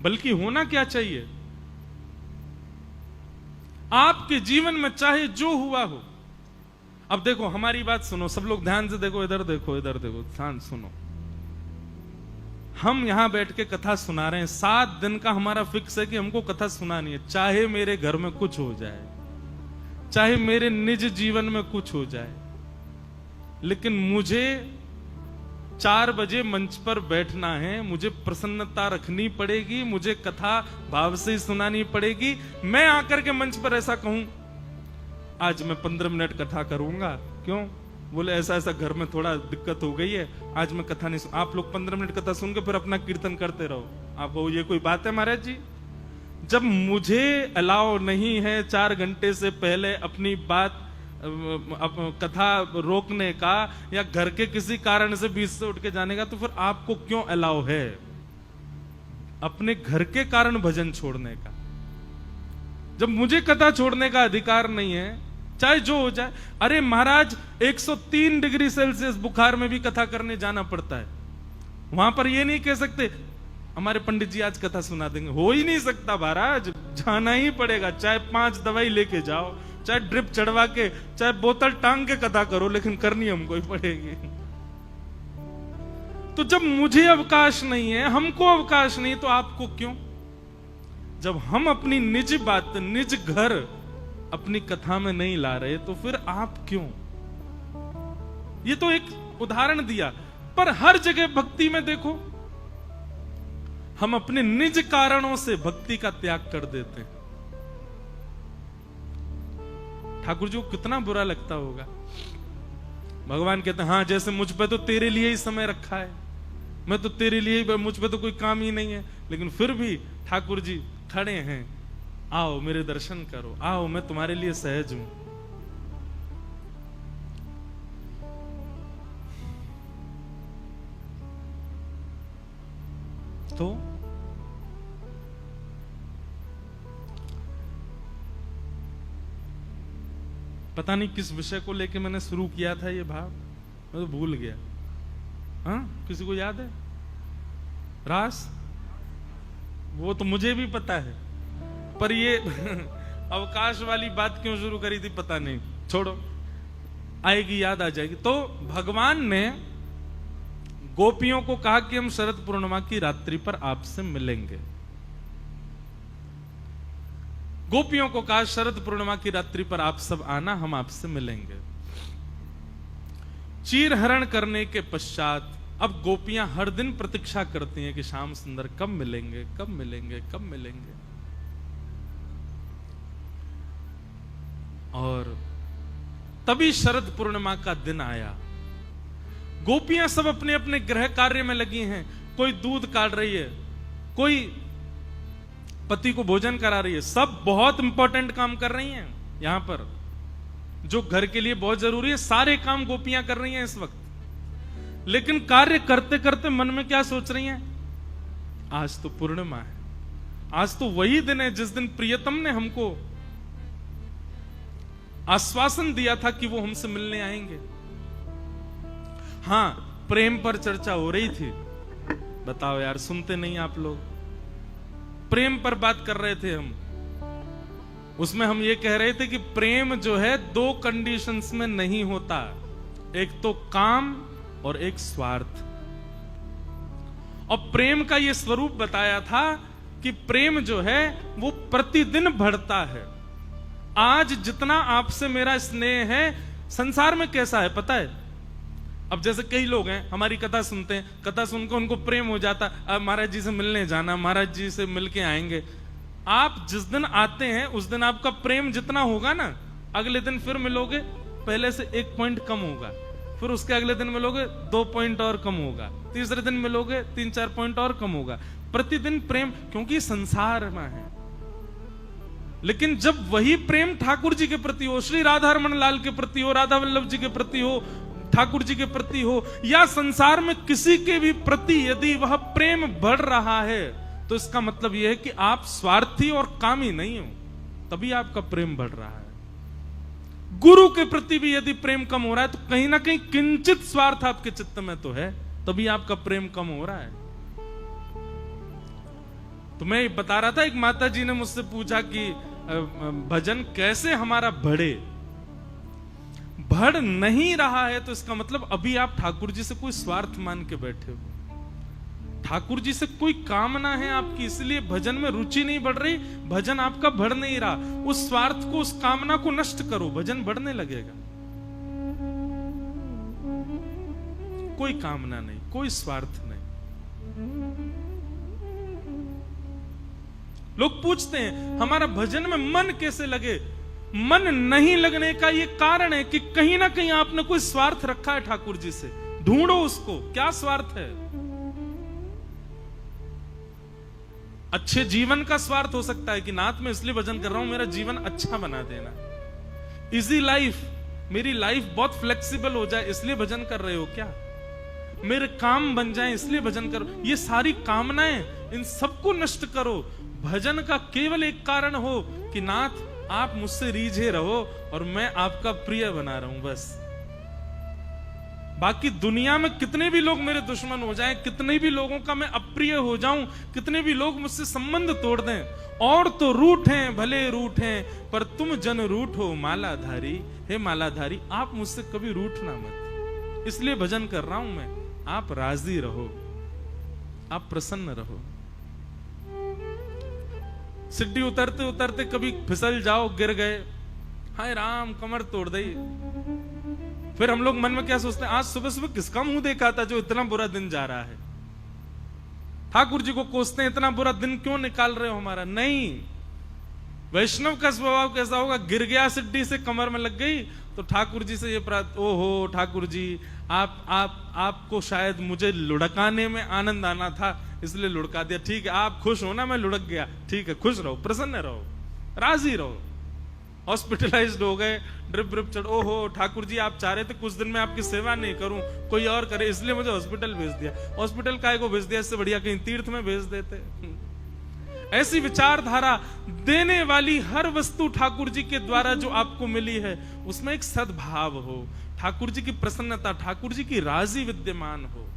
बल्कि होना क्या चाहिए, आपके जीवन में चाहे जो हुआ हो। अब देखो हमारी बात सुनो, सब लोग ध्यान से देखो, इधर देखो, इधर देखो, ध्यान सुनो। हम यहां बैठ के कथा सुना रहे हैं, 7 दिन का हमारा फिक्स है कि हमको कथा सुनानी है, चाहे मेरे घर में कुछ हो जाए, चाहे मेरे निज जीवन में कुछ हो जाए, लेकिन मुझे 4 बजे मंच पर बैठना है, मुझे प्रसन्नता रखनी पड़ेगी, मुझे कथा भाव से सुनानी पड़ेगी। मैं आकर के मंच पर ऐसा कहूं आज मैं 15 मिनट कथा करूंगा, क्यों? बोले ऐसा ऐसा घर में थोड़ा दिक्कत हो गई है, आज मैं कथा नहीं आप लोग 15 मिनट कथा सुन के फिर अपना कीर्तन करते रहो। आप कहो ये कोई बात है महाराज जी? जब मुझे अलाउ नहीं है 4 घंटे से पहले अपनी बात कथा रोकने का या घर के किसी कारण से बीच से उठ के जाने का, तो फिर आपको क्यों अलाउ है अपने घर के कारण भजन छोड़ने का? जब मुझे कथा छोड़ने का अधिकार नहीं है, चाहे जो हो जाए। अरे महाराज 103 डिग्री सेल्सियस बुखार में भी कथा करने जाना पड़ता है, वहां पर ये नहीं कह सकते हमारे पंडित जी आज कथा सुना देंगे, हो ही नहीं सकता महाराज, जाना ही पड़ेगा। चाहे 5 दवाई लेके जाओ, चाहे ड्रिप चढ़वा के, चाहे बोतल टांग के कथा करो, लेकिन करनी हमको ही पड़ेगी। तो जब मुझे अवकाश नहीं है, हमको अवकाश नहीं, तो आपको क्यों? जब हम अपनी निज बात, निज घर अपनी कथा में नहीं ला रहे, तो फिर आप क्यों? ये तो एक उदाहरण दिया, पर हर जगह भक्ति में देखो, हम अपने निज कारणों से भक्ति का त्याग कर देते हैं। ठाकुर जी को कितना बुरा लगता होगा। भगवान कहते हैं हाँ जैसे मुझ पे तो तेरे लिए ही समय रखा है, मैं तो तेरे लिए, मुझ पे तो कोई काम ही नहीं है, लेकिन फिर भी ठाकुर जी खड़े हैं, आओ मेरे दर्शन करो, आओ मैं तुम्हारे लिए सहज हूं। तो पता नहीं किस विषय को लेके मैंने शुरू किया था ये भाव, मैं तो भूल गया। हाँ किसी को याद है? रास, वो तो मुझे भी पता है, पर ये अवकाश वाली बात क्यों शुरू करी थी पता नहीं, छोड़ो, आएगी, याद आ जाएगी। तो भगवान ने गोपियों को कहा कि हम शरद पूर्णिमा की रात्रि पर आपसे मिलेंगे। गोपियों को कहा शरद पूर्णिमा की रात्रि पर आप सब आना, हम आपसे मिलेंगे। चीरहरण करने के पश्चात अब गोपियां हर दिन प्रतीक्षा करती हैं कि श्याम सुंदर कब मिलेंगे, कब मिलेंगे, कब मिलेंगे। और तभी शरद पूर्णिमा का दिन आया। गोपियां सब अपने अपने गृह कार्य में लगी हैं। कोई दूध काट रही है, कोई पति को भोजन करा रही है। सब बहुत इंपॉर्टेंट काम कर रही हैं। यहां पर जो घर के लिए बहुत जरूरी है, सारे काम गोपियां कर रही हैं इस वक्त। लेकिन कार्य करते करते मन में क्या सोच रही हैं? आज तो पूर्णिमा है, आज तो वही दिन है जिस दिन प्रियतम ने हमको आश्वासन दिया था कि वो हमसे मिलने आएंगे। हां, प्रेम पर चर्चा हो रही थी। बताओ यार, सुनते नहीं आप लोग? प्रेम पर बात कर रहे थे हम। उसमें हम ये कह रहे थे कि प्रेम जो है दो कंडीशंस में नहीं होता, एक तो काम और एक स्वार्थ। और प्रेम का ये स्वरूप बताया था कि प्रेम जो है वो प्रतिदिन बढ़ता है। आज जितना आपसे मेरा स्नेह है, संसार में कैसा है पता है? अब जैसे कई लोग हैं, हमारी कथा सुनते हैं, कथा सुनकर उनको प्रेम हो जाता, अब महाराज जी से मिलने जाना, महाराज जी से मिलके आएंगे। आप जिस दिन आते हैं उस दिन आपका प्रेम जितना होगा ना, अगले दिन फिर मिलोगे पहले से 1 पॉइंट कम होगा, फिर उसके अगले दिन मिलोगे 2 पॉइंट और कम होगा, तीसरे दिन मिलोगे 3-4 पॉइंट और कम होगा। प्रतिदिन प्रेम, क्योंकि संसार में है। लेकिन जब वही प्रेम ठाकुर जी के प्रति हो, श्री राधा रमन लाल के प्रति हो, राधा वल्लभ जी के प्रति हो, ठाकुर जी के प्रति हो, या संसार में किसी के भी प्रति यदि वह प्रेम बढ़ रहा है, तो इसका मतलब यह है कि आप स्वार्थी और कामी नहीं हो, तभी आपका प्रेम बढ़ रहा है। गुरु के प्रति भी यदि प्रेम कम हो रहा है तो कहीं ना कहीं किंचित स्वार्थ आपके चित्त में तो है, तभी आपका प्रेम कम हो रहा है। तो मैं बता रहा था, एक माता जी ने मुझसे पूछा कि भजन कैसे हमारा बढ़े। बढ़ नहीं रहा है तो इसका मतलब अभी आप ठाकुर जी से कोई स्वार्थ मान के बैठे हो, ठाकुर जी से कोई कामना है आपकी, इसलिए भजन में रुचि नहीं बढ़ रही, भजन आपका बढ़ नहीं रहा। उस स्वार्थ को, उस कामना को नष्ट करो, भजन बढ़ने लगेगा। कोई कामना नहीं, कोई स्वार्थ नहीं। लोग पूछते हैं हमारा भजन में मन कैसे लगे? मन नहीं लगने का ये कारण है कि कहीं ना कहीं आपने कोई स्वार्थ रखा है ठाकुर जी से। ढूंढो उसको, क्या स्वार्थ है? अच्छे जीवन का स्वार्थ हो सकता है कि नाथ मैं इसलिए भजन कर रहा हूं, मेरा जीवन अच्छा बना देना, इजी लाइफ, मेरी लाइफ बहुत फ्लेक्सिबल हो जाए इसलिए भजन कर रहे हो क्या? मेरे काम बन जाए इसलिए भजन करो। ये सारी कामनाएं, इन सबको नष्ट करो। भजन का केवल एक कारण हो कि नाथ आप मुझसे रीझे रहो और मैं आपका प्रिय बना रहा हूं, बस। बाकी दुनिया में कितने भी लोग मेरे दुश्मन हो जाएं, कितने भी लोगों का मैं अप्रिय हो जाऊं, कितने भी लोग मुझसे संबंध तोड़ दें, और तो रूठें भले रूठें, पर तुम जन रूठो मालाधारी। हे मालाधारी, आप मुझसे कभी रूठना मत, इसलिए भजन कर रहा हूं मैं। आप राजी रहो, आप प्रसन्न रहो। सीढ़ी उतरते उतरते कभी फिसल जाओ, गिर गए, हाय राम कमर तोड़ दी। फिर हम लोग मन में क्या सोचते हैं, आज सुबह सुबह किसका मुंह देखा था जो इतना बुरा दिन जा रहा है? ठाकुर जी को कोसते हैं, इतना बुरा दिन क्यों निकाल रहे हो हमारा? नहीं, वैष्णव का स्वभाव कैसा होगा? गिर गया सिड्डी से, कमर में लग गई, तो ठाकुर जी से ये ओहो ठाकुर जी, आपको शायद मुझे लुढ़काने में आनंद आना था इसलिए लुढ़का दिया। ठीक है, आप खुश हो ना, मैं लुढ़क गया, ठीक है, खुश रहो, प्रसन्न रहो, राजी रहो। हॉस्पिटलाइज्ड हो गए, ड्रिप ड्रिप चढ़, ओहो ठाकुर जी आप चाह रहे थे कुछ दिन में आपकी सेवा नहीं करूं, कोई और करे, इसलिए मुझे हॉस्पिटल भेज दिया। हॉस्पिटल काहे को भेज दिया? इससे बढ़िया कहीं तीर्थ में भेज देते। ऐसी विचारधारा देने वाली हर वस्तु ठाकुर जी के द्वारा जो आपको मिली है, उसमें एक सद्भाव हो, ठाकुर जी की प्रसन्नता, ठाकुर जी की राजी विद्यमान हो।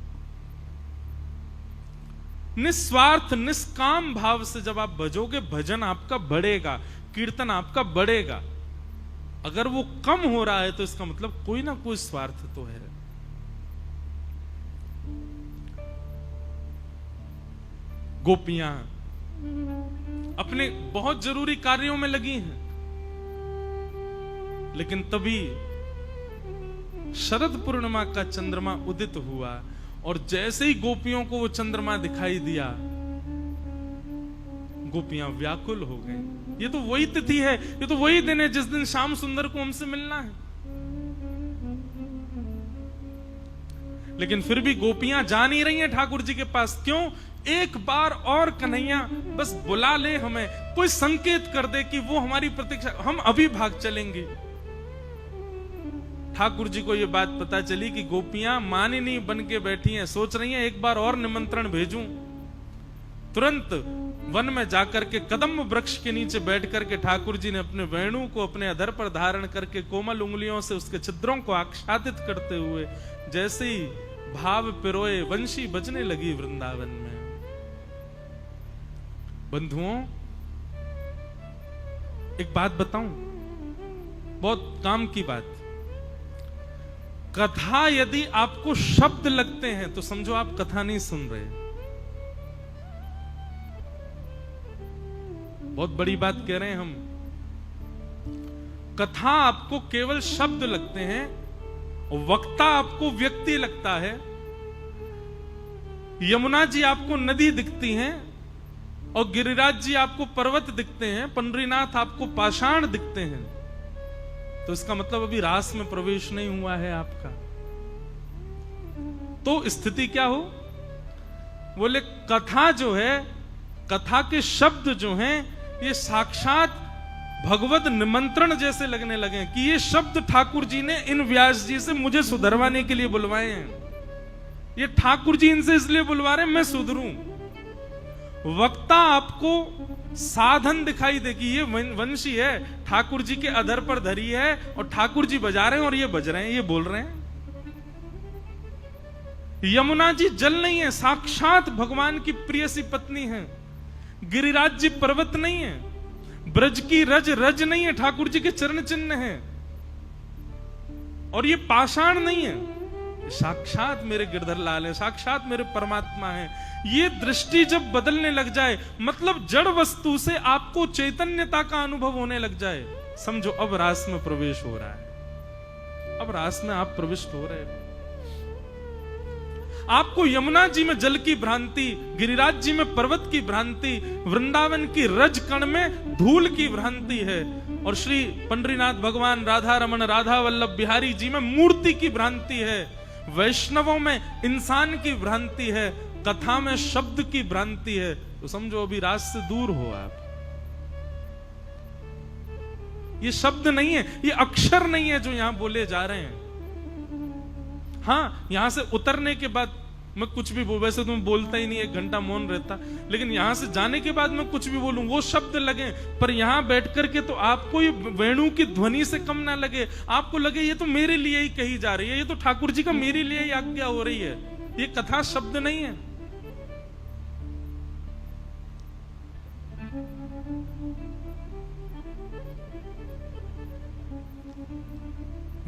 निस्वार्थ निष्काम भाव से जब आप भजोगे, भजन आपका बढ़ेगा, कीर्तन आपका बढ़ेगा। अगर वो कम हो रहा है तो इसका मतलब कोई ना कोई स्वार्थ तो है। गोपियां अपने बहुत जरूरी कार्यों में लगी हैं, लेकिन तभी शरद पूर्णिमा का चंद्रमा उदित हुआ और जैसे ही गोपियों को वो चंद्रमा दिखाई दिया, गोपियां व्याकुल हो गई। ये तो वही तिथि है, ये तो वही दिन है जिस दिन श्याम सुंदर को हमसे मिलना है। लेकिन फिर भी गोपियां जा नहीं रही हैं ठाकुर जी के पास। क्यों? एक बार और कन्हैया बस बुला ले, हमें कोई संकेत कर दे कि वो हमारी प्रतीक्षा, हम अभी भाग चलेंगे। ठाकुर जी को ये बात पता चली कि गोपियां मानिनी बन के बैठी हैं, सोच रही हैं एक बार और निमंत्रण भेजूं। तुरंत वन में जाकर के कदम वृक्ष के नीचे बैठ करके ठाकुर जी ने अपने वेणु को अपने अधर पर धारण करके कोमल उंगलियों से उसके छिद्रों को आच्छादित करते हुए जैसे ही भाव पिरोए वंशी बजने लगी वृंदावन में। बंधुओं, एक बात बताऊं, बहुत काम की बात। कथा यदि आपको शब्द लगते हैं तो समझो आप कथा नहीं सुन रहे। बहुत बड़ी बात कह रहे हैं हम। कथा आपको केवल शब्द लगते हैं, वक्ता आपको व्यक्ति लगता है। यमुना जी आपको नदी दिखती हैं और गिरिराज जी आपको पर्वत दिखते हैं, पंडरीनाथ आपको पाषाण दिखते हैं। तो इसका मतलब अभी रास में प्रवेश नहीं हुआ है आपका। तो स्थिति क्या हो? बोले कथा जो है, कथा के शब्द जो हैं, ये साक्षात भगवत निमंत्रण जैसे लगने लगे कि ये शब्द ठाकुर जी ने इन व्यास जी से मुझे सुधरवाने के लिए बुलवाए हैं। ये ठाकुर जी इनसे इसलिए बुलवा रहे हैं मैं सुधरूं। वक्ता आपको साधन दिखाई देगी, ये वंशी है, ठाकुर जी के अधर पर धरी है और ठाकुर जी बजा रहे हैं और ये बज रहे हैं, ये बोल रहे हैं। यमुना जी जल नहीं है, साक्षात भगवान की प्रिय सी पत्नी है। गिरिराज जी पर्वत नहीं है, ब्रज की रज रज नहीं है, ठाकुर जी के चरण चिन्ह है। और ये पाषाण नहीं है, साक्षात मेरे गिरधर लाल है, साक्षात मेरे परमात्मा है। ये दृष्टि जब बदलने लग जाए, मतलब जड़ वस्तु से आपको चैतन्यता का अनुभव होने लग जाए, समझो अब रास में प्रवेश हो रहा है। अब रास में आप प्रविष्ट हो रहे हो। आपको यमुना जी में जल की भ्रांति, गिरिराज जी में पर्वत की भ्रांति, वृंदावन की रज कण में धूल की भ्रांति है, और श्री पंडरीनाथ भगवान राधा रमन राधा वल्लभ बिहारी जी में मूर्ति की भ्रांति है, वैष्णवों में इंसान की भ्रांति है, कथा में शब्द की भ्रांति है। तो समझो अभी रास से दूर हो आप। ये शब्द नहीं है, ये अक्षर नहीं है जो यहां बोले जा रहे हैं। हाँ, यहां से उतरने के बाद मैं कुछ भी बोल, वैसे तो मैं बोलता ही नहीं, 1 घंटा मौन रहता, लेकिन यहां से जाने के बाद मैं कुछ भी बोलूं वो शब्द लगे, पर यहां बैठ करके तो आपको ये वेणु की ध्वनि से कम ना लगे, आपको लगे ये तो मेरे लिए ही कही जा रही है, ये तो ठाकुर जी का मेरे लिए ही आज्ञा हो रही है। ये कथा शब्द नहीं है।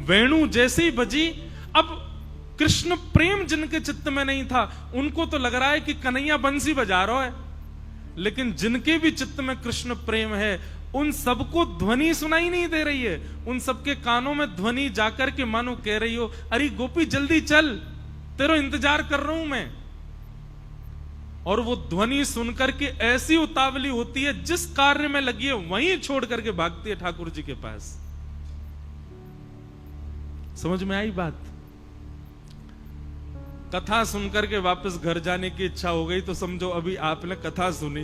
वेणु जैसे ही बजी, अब कृष्ण प्रेम जिनके चित्त में नहीं था उनको तो लग रहा है कि कन्हैया बंसी बजा रहा है, लेकिन जिनके भी चित्त में कृष्ण प्रेम है उन सबको ध्वनि सुनाई नहीं दे रही है। उन सबके कानों में ध्वनि जाकर के मानो कह रही हो, अरे गोपी जल्दी चल, तेरा इंतजार कर रहा हूं मैं। और वो ध्वनि सुनकर के ऐसी उतावली होती है, जिस कार्य में लगी है वहीं छोड़ करके भागती है ठाकुर जी के पास। समझ में आई बात? कथा सुनकर के वापस घर जाने की इच्छा हो गई तो समझो अभी आपने कथा सुनी,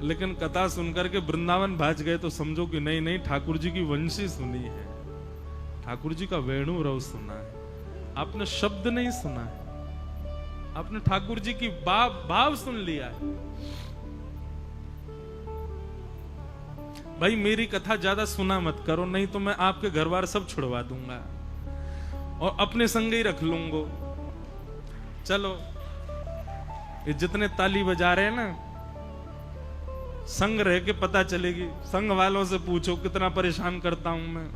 लेकिन कथा सुनकर के वृंदावन भाज गए तो समझो कि नहीं नहीं, ठाकुर जी की वंशी सुनी है, ठाकुर जी का वेणु रव सुना है। आपने शब्द नहीं सुना है, आपने ठाकुर जी की भाव सुन लिया है। भाई मेरी कथा ज्यादा सुना मत करो, नहीं तो मैं आपके घर बार सब छुड़वा दूंगा और अपने संग ही रख लूंगा। चलो, ये जितने ताली बजा रहे हैं ना, संग रह के पता चलेगी। संग वालों से पूछो कितना परेशान करता हूं मैं।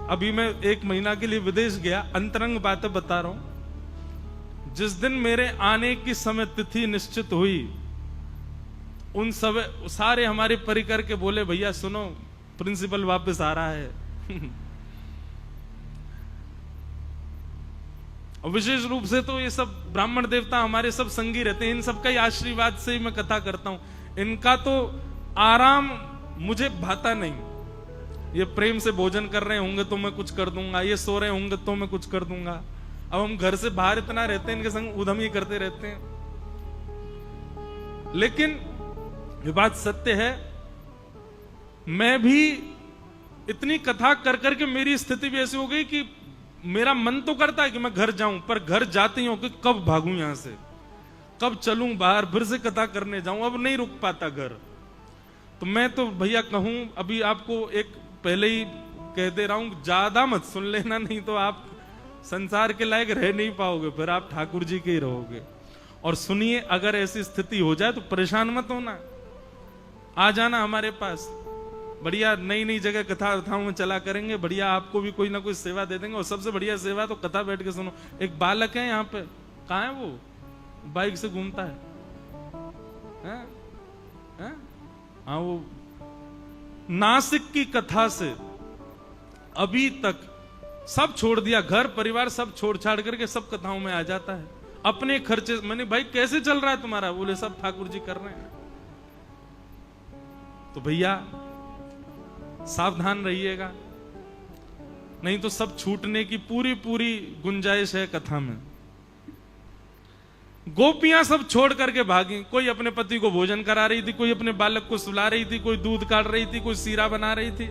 अभी मैं 1 महीना के लिए विदेश गया, अंतरंग बातें बता रहा हूं। जिस दिन मेरे आने की समय तिथि निश्चित हुई, उन सब सारे हमारे परिकर के बोले, भैया सुनो, प्रिंसिपल वापस आ रहा है। और विशेष रूप से तो ये सब ब्राह्मण देवता हमारे सब संगी रहते हैं, इन सबका ही आशीर्वाद से ही मैं कथा करता हूं। इनका तो आराम मुझे भाता नहीं। ये प्रेम से भोजन कर रहे होंगे तो मैं कुछ कर दूंगा, ये सो रहे होंगे तो मैं कुछ कर दूंगा। अब हम घर से बाहर इतना रहते हैं, इनके संग उधम ही करते रहते हैं। लेकिन ये बात सत्य है, मैं भी इतनी कथा कर करके मेरी स्थिति भी ऐसी हो गई कि मेरा मन तो करता है कि मैं घर जाऊं, पर घर जाती हूं कि कब भागूं यहां से, कब चलूं बाहर, फिर से कथा करने जाऊं, अब नहीं रुक पाता घर। तो मैं तो भैया कहूं, अभी आपको एक पहले ही कह दे रहा हूं, ज्यादा मत सुन लेना, नहीं तो आप संसार के लायक रह नहीं पाओगे, फिर आप ठाकुर जी के ही रहोगे। और सुनिए, अगर ऐसी स्थिति हो जाए तो परेशान मत होना, आ जाना हमारे पास। बढ़िया नई नई जगह कथाओं में चला करेंगे, बढ़िया आपको भी कोई ना कोई सेवा दे देंगे। और सबसे बढ़िया सेवा तो कथा बैठ के सुनो। एक बालक है यहाँ पे, कहाँ है वो, बाइक से घूमता है, हाँ, वो नासिक की कथा से अभी तक सब छोड़ दिया, घर परिवार सब छोड़ छाड़ करके सब कथाओं में आ जाता है अपने खर्चे। मैंने भाई कैसे चल रहा है तुम्हारा, बोले सब ठाकुर जी कर रहे हैं। तो भैया सावधान रहिएगा, नहीं तो सब छूटने की पूरी पूरी गुंजाइश है कथा में। गोपियां सब छोड़ करके भागी, कोई अपने पति को भोजन करा रही थी, कोई अपने बालक को सुला रही थी, कोई दूध काट रही थी, कोई सीरा बना रही थी।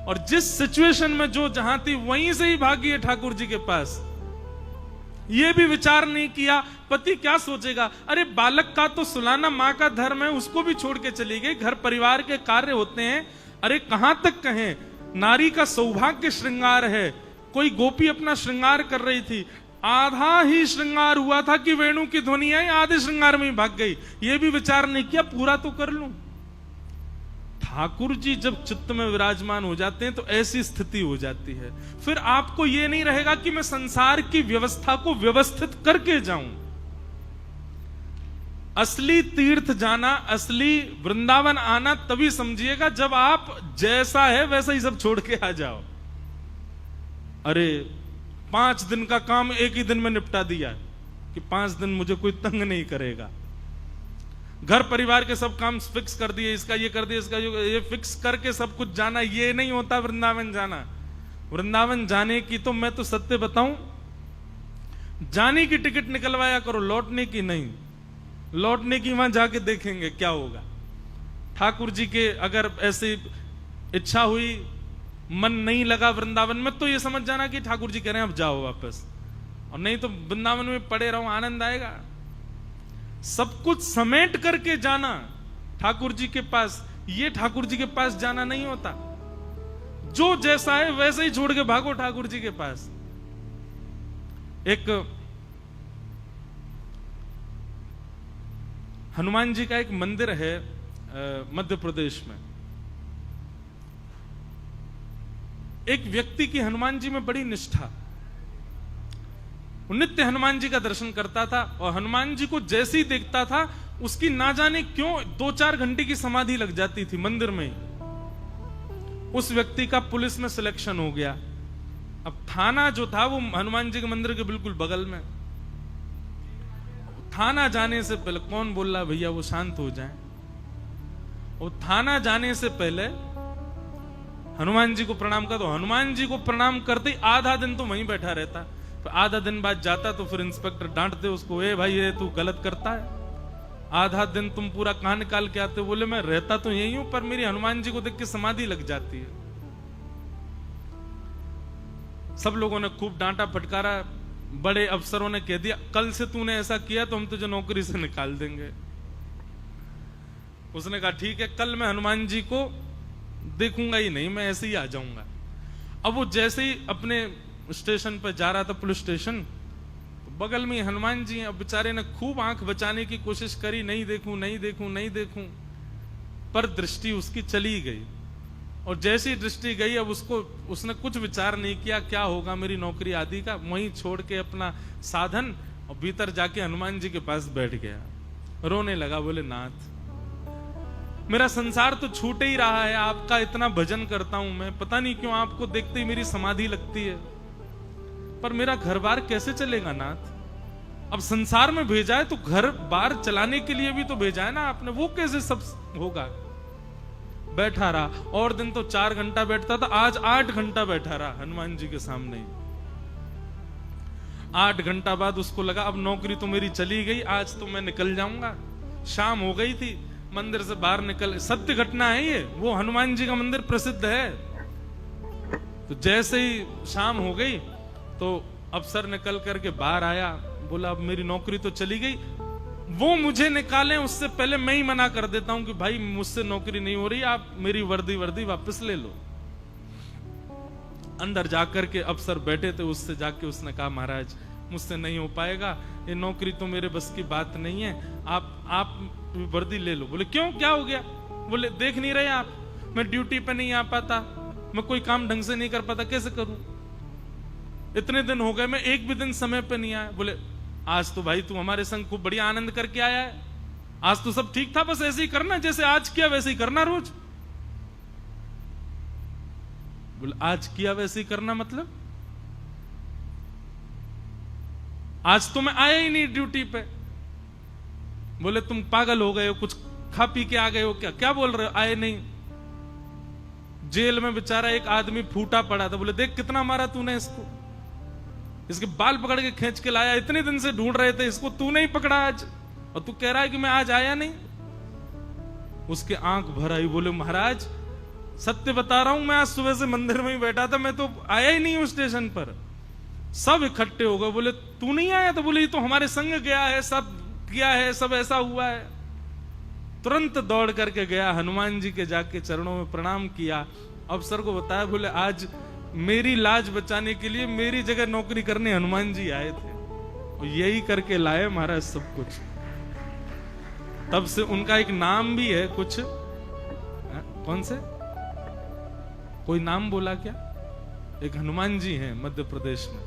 और जिस सिचुएशन में जो जहां थी वहीं से ही भागी है ठाकुर जी के पास। ये भी विचार नहीं किया पति क्या सोचेगा, अरे बालक का तो सुलाना मां का धर्म है, उसको भी छोड़ के चली गई। घर परिवार के कार्य होते हैं, अरे कहां तक कहें, नारी का सौभाग्य श्रृंगार है। कोई गोपी अपना श्रृंगार कर रही थी, आधा ही श्रृंगार हुआ था कि वेणु की ध्वनि आई, आधे श्रृंगार में ही भाग गई। ये भी विचार नहीं किया पूरा तो कर लूं। ठाकुर जी जब चित्त में विराजमान हो जाते हैं तो ऐसी स्थिति हो जाती है, फिर आपको यह नहीं रहेगा कि मैं संसार की व्यवस्था को व्यवस्थित करके जाऊं। असली तीर्थ जाना, असली वृंदावन आना तभी समझिएगा जब आप जैसा है वैसा ही सब छोड़ के आ जाओ। अरे 5 दिन का काम एक ही दिन में निपटा दिया कि 5 दिन मुझे कोई तंग नहीं करेगा। घर परिवार के सब काम फिक्स कर दिए, इसका ये कर दिया, इसका ये फिक्स करके सब कुछ जाना, ये नहीं होता वृंदावन जाना। वृंदावन जाने की तो मैं तो सत्य बताऊं, जाने की टिकट निकलवाया करो, लौटने की नहीं। लौटने की वहां जाके देखेंगे क्या होगा। ठाकुर जी के अगर ऐसी इच्छा हुई, मन नहीं लगा वृंदावन में, तो ये समझ जाना कि ठाकुर जी कह रहे हैं अब जाओ वापस, और नहीं तो वृंदावन में पड़े रहो, आनंद आएगा। सब कुछ समेट करके जाना ठाकुर जी के पास, ये ठाकुर जी के पास जाना नहीं होता। जो जैसा है वैसे ही छोड़ के भागो ठाकुर जी के पास। एक हनुमान जी का एक मंदिर है मध्य प्रदेश में। एक व्यक्ति की हनुमान जी में बड़ी निष्ठा, नित्य हनुमान जी का दर्शन करता था, और हनुमान जी को जैसे ही देखता था उसकी ना जाने क्यों 2-4 घंटे की समाधि लग जाती थी मंदिर में ही। उस व्यक्ति का पुलिस में सिलेक्शन हो गया। अब थाना जो था वो हनुमान जी के मंदिर के बिल्कुल बगल में। थाना जाने से पहले कौन बोल रहा भैया वो शांत हो जाए, और थाना जाने से पहले हनुमान जी को प्रणाम कर दो। हनुमान जी को प्रणाम करते ही आधा दिन तो वहीं बैठा रहता, तो आधा दिन बाद जाता तो फिर इंस्पेक्टर डांटते उसको, ए भाई ये तू गलत करता है, आधा दिन तुम पूरा कहां निकाल के आते। बोले मैं रहता तो यही हूं, पर मेरी हनुमान जी को देख के समाधि लग जाती है। सब लोगों ने खूब डांटा फटकारा, बड़े अफसरों ने कह दिया कल से तूने ऐसा किया तो हम तुझे नौकरी से निकाल देंगे। उसने कहा ठीक है, कल मैं हनुमान जी को देखूंगा ही नहीं, मैं ऐसे ही आ जाऊंगा। अब वो जैसे ही अपने स्टेशन पर जा रहा था, पुलिस स्टेशन, तो बगल में हनुमान जी हैं। अब बेचारे ने खूब आंख बचाने की कोशिश करी, नहीं देखूं नहीं देखूं नहीं देखूं, पर दृष्टि उसकी चली गई। और जैसी दृष्टि गई, अब उसने कुछ विचार नहीं किया क्या होगा मेरी नौकरी आदि का, वहीं छोड़ के अपना साधन और भीतर जाके हनुमान जी के पास बैठ गया, रोने लगा। बोले नाथ मेरा संसार तो छूट ही रहा है, आपका इतना भजन करता हूं मैं, पता नहीं क्यों आपको देखते ही मेरी समाधि लगती है, पर मेरा घर बार कैसे चलेगा नाथ? अब संसार में भेजा है तो घर बार चलाने के लिए भी तो भेजा है ना आपने, वो कैसे सब होगा? बैठा रहा, और दिन तो 4 घंटा बैठता था, आज 8 घंटा बैठा रहा हनुमान जी के सामने। 8 घंटा बाद उसको लगा अब नौकरी तो मेरी चली गई, आज तो मैं निकल जाऊंगा। शाम हो गई थी, मंदिर से बाहर निकल, सत्य घटना है ये, वो हनुमान जी का मंदिर प्रसिद्ध है। तो जैसे ही शाम हो गई तो अफसर निकल करके बाहर आया, बोला अब मेरी नौकरी तो चली गई, वो मुझे निकालें उससे पहले मैं ही मना कर देता हूं कि भाई मुझसे नौकरी नहीं हो रही, आप मेरी वर्दी वापस ले लो। अंदर जाकर के अफसर बैठे थे, उससे जाके उसने कहा महाराज मुझसे नहीं हो पाएगा, ये नौकरी तो मेरे बस की बात नहीं है, आप वर्दी ले लो। बोले क्यों, क्या हो गया? बोले देख नहीं रहे आप, मैं ड्यूटी पे नहीं आ पाता, मैं कोई काम ढंग से नहीं कर पाता, कैसे करूं? इतने दिन हो गए मैं एक भी दिन समय पे नहीं आया। बोले आज तो भाई तू हमारे संग खूब बढ़िया आनंद करके आया है, आज तो सब ठीक था, बस ऐसे ही करना, जैसे आज किया वैसे ही करना रोज। बोले आज किया वैसे ही करना मतलब? आज तो मैं आया ही नहीं ड्यूटी पे। बोले तुम पागल हो गए हो, कुछ खा पी के आ गए हो क्या? क्या बोल रहे हो आए नहीं? जेल में बेचारा एक आदमी फूटा पड़ा था, बोले देख कितना मारा तूने इसको, इसके बाल पकड़ के खींच के लाया, इतने दिन से ढूंढ रहे थे इसको, तूने ही पकड़ा आज, और तू कह रहा है कि मैं आज आया नहीं। उसके आंख भर आई, बोले महाराज सत्य बता रहा हूं, मैं आज सुबह से मंदिर में ही बैठा था, मैं तो आया ही नहीं हूं स्टेशन पर। सब इकट्ठे हो गए, बोले तू नहीं आया? तो बोले ये तो हमारे संग गया है, सब किया है, सब ऐसा हुआ है। तुरंत दौड़ करके गया, हनुमान जी के जाके चरणों में प्रणाम किया, अफसर को बताया, बोले आज मेरी लाज बचाने के लिए मेरी जगह नौकरी करने हनुमान जी आए थे, और यही करके लाए महाराज सब कुछ। तब से उनका एक नाम भी है कुछ, कौन से, कोई नाम बोला क्या? एक हनुमान जी हैं मध्य प्रदेश में,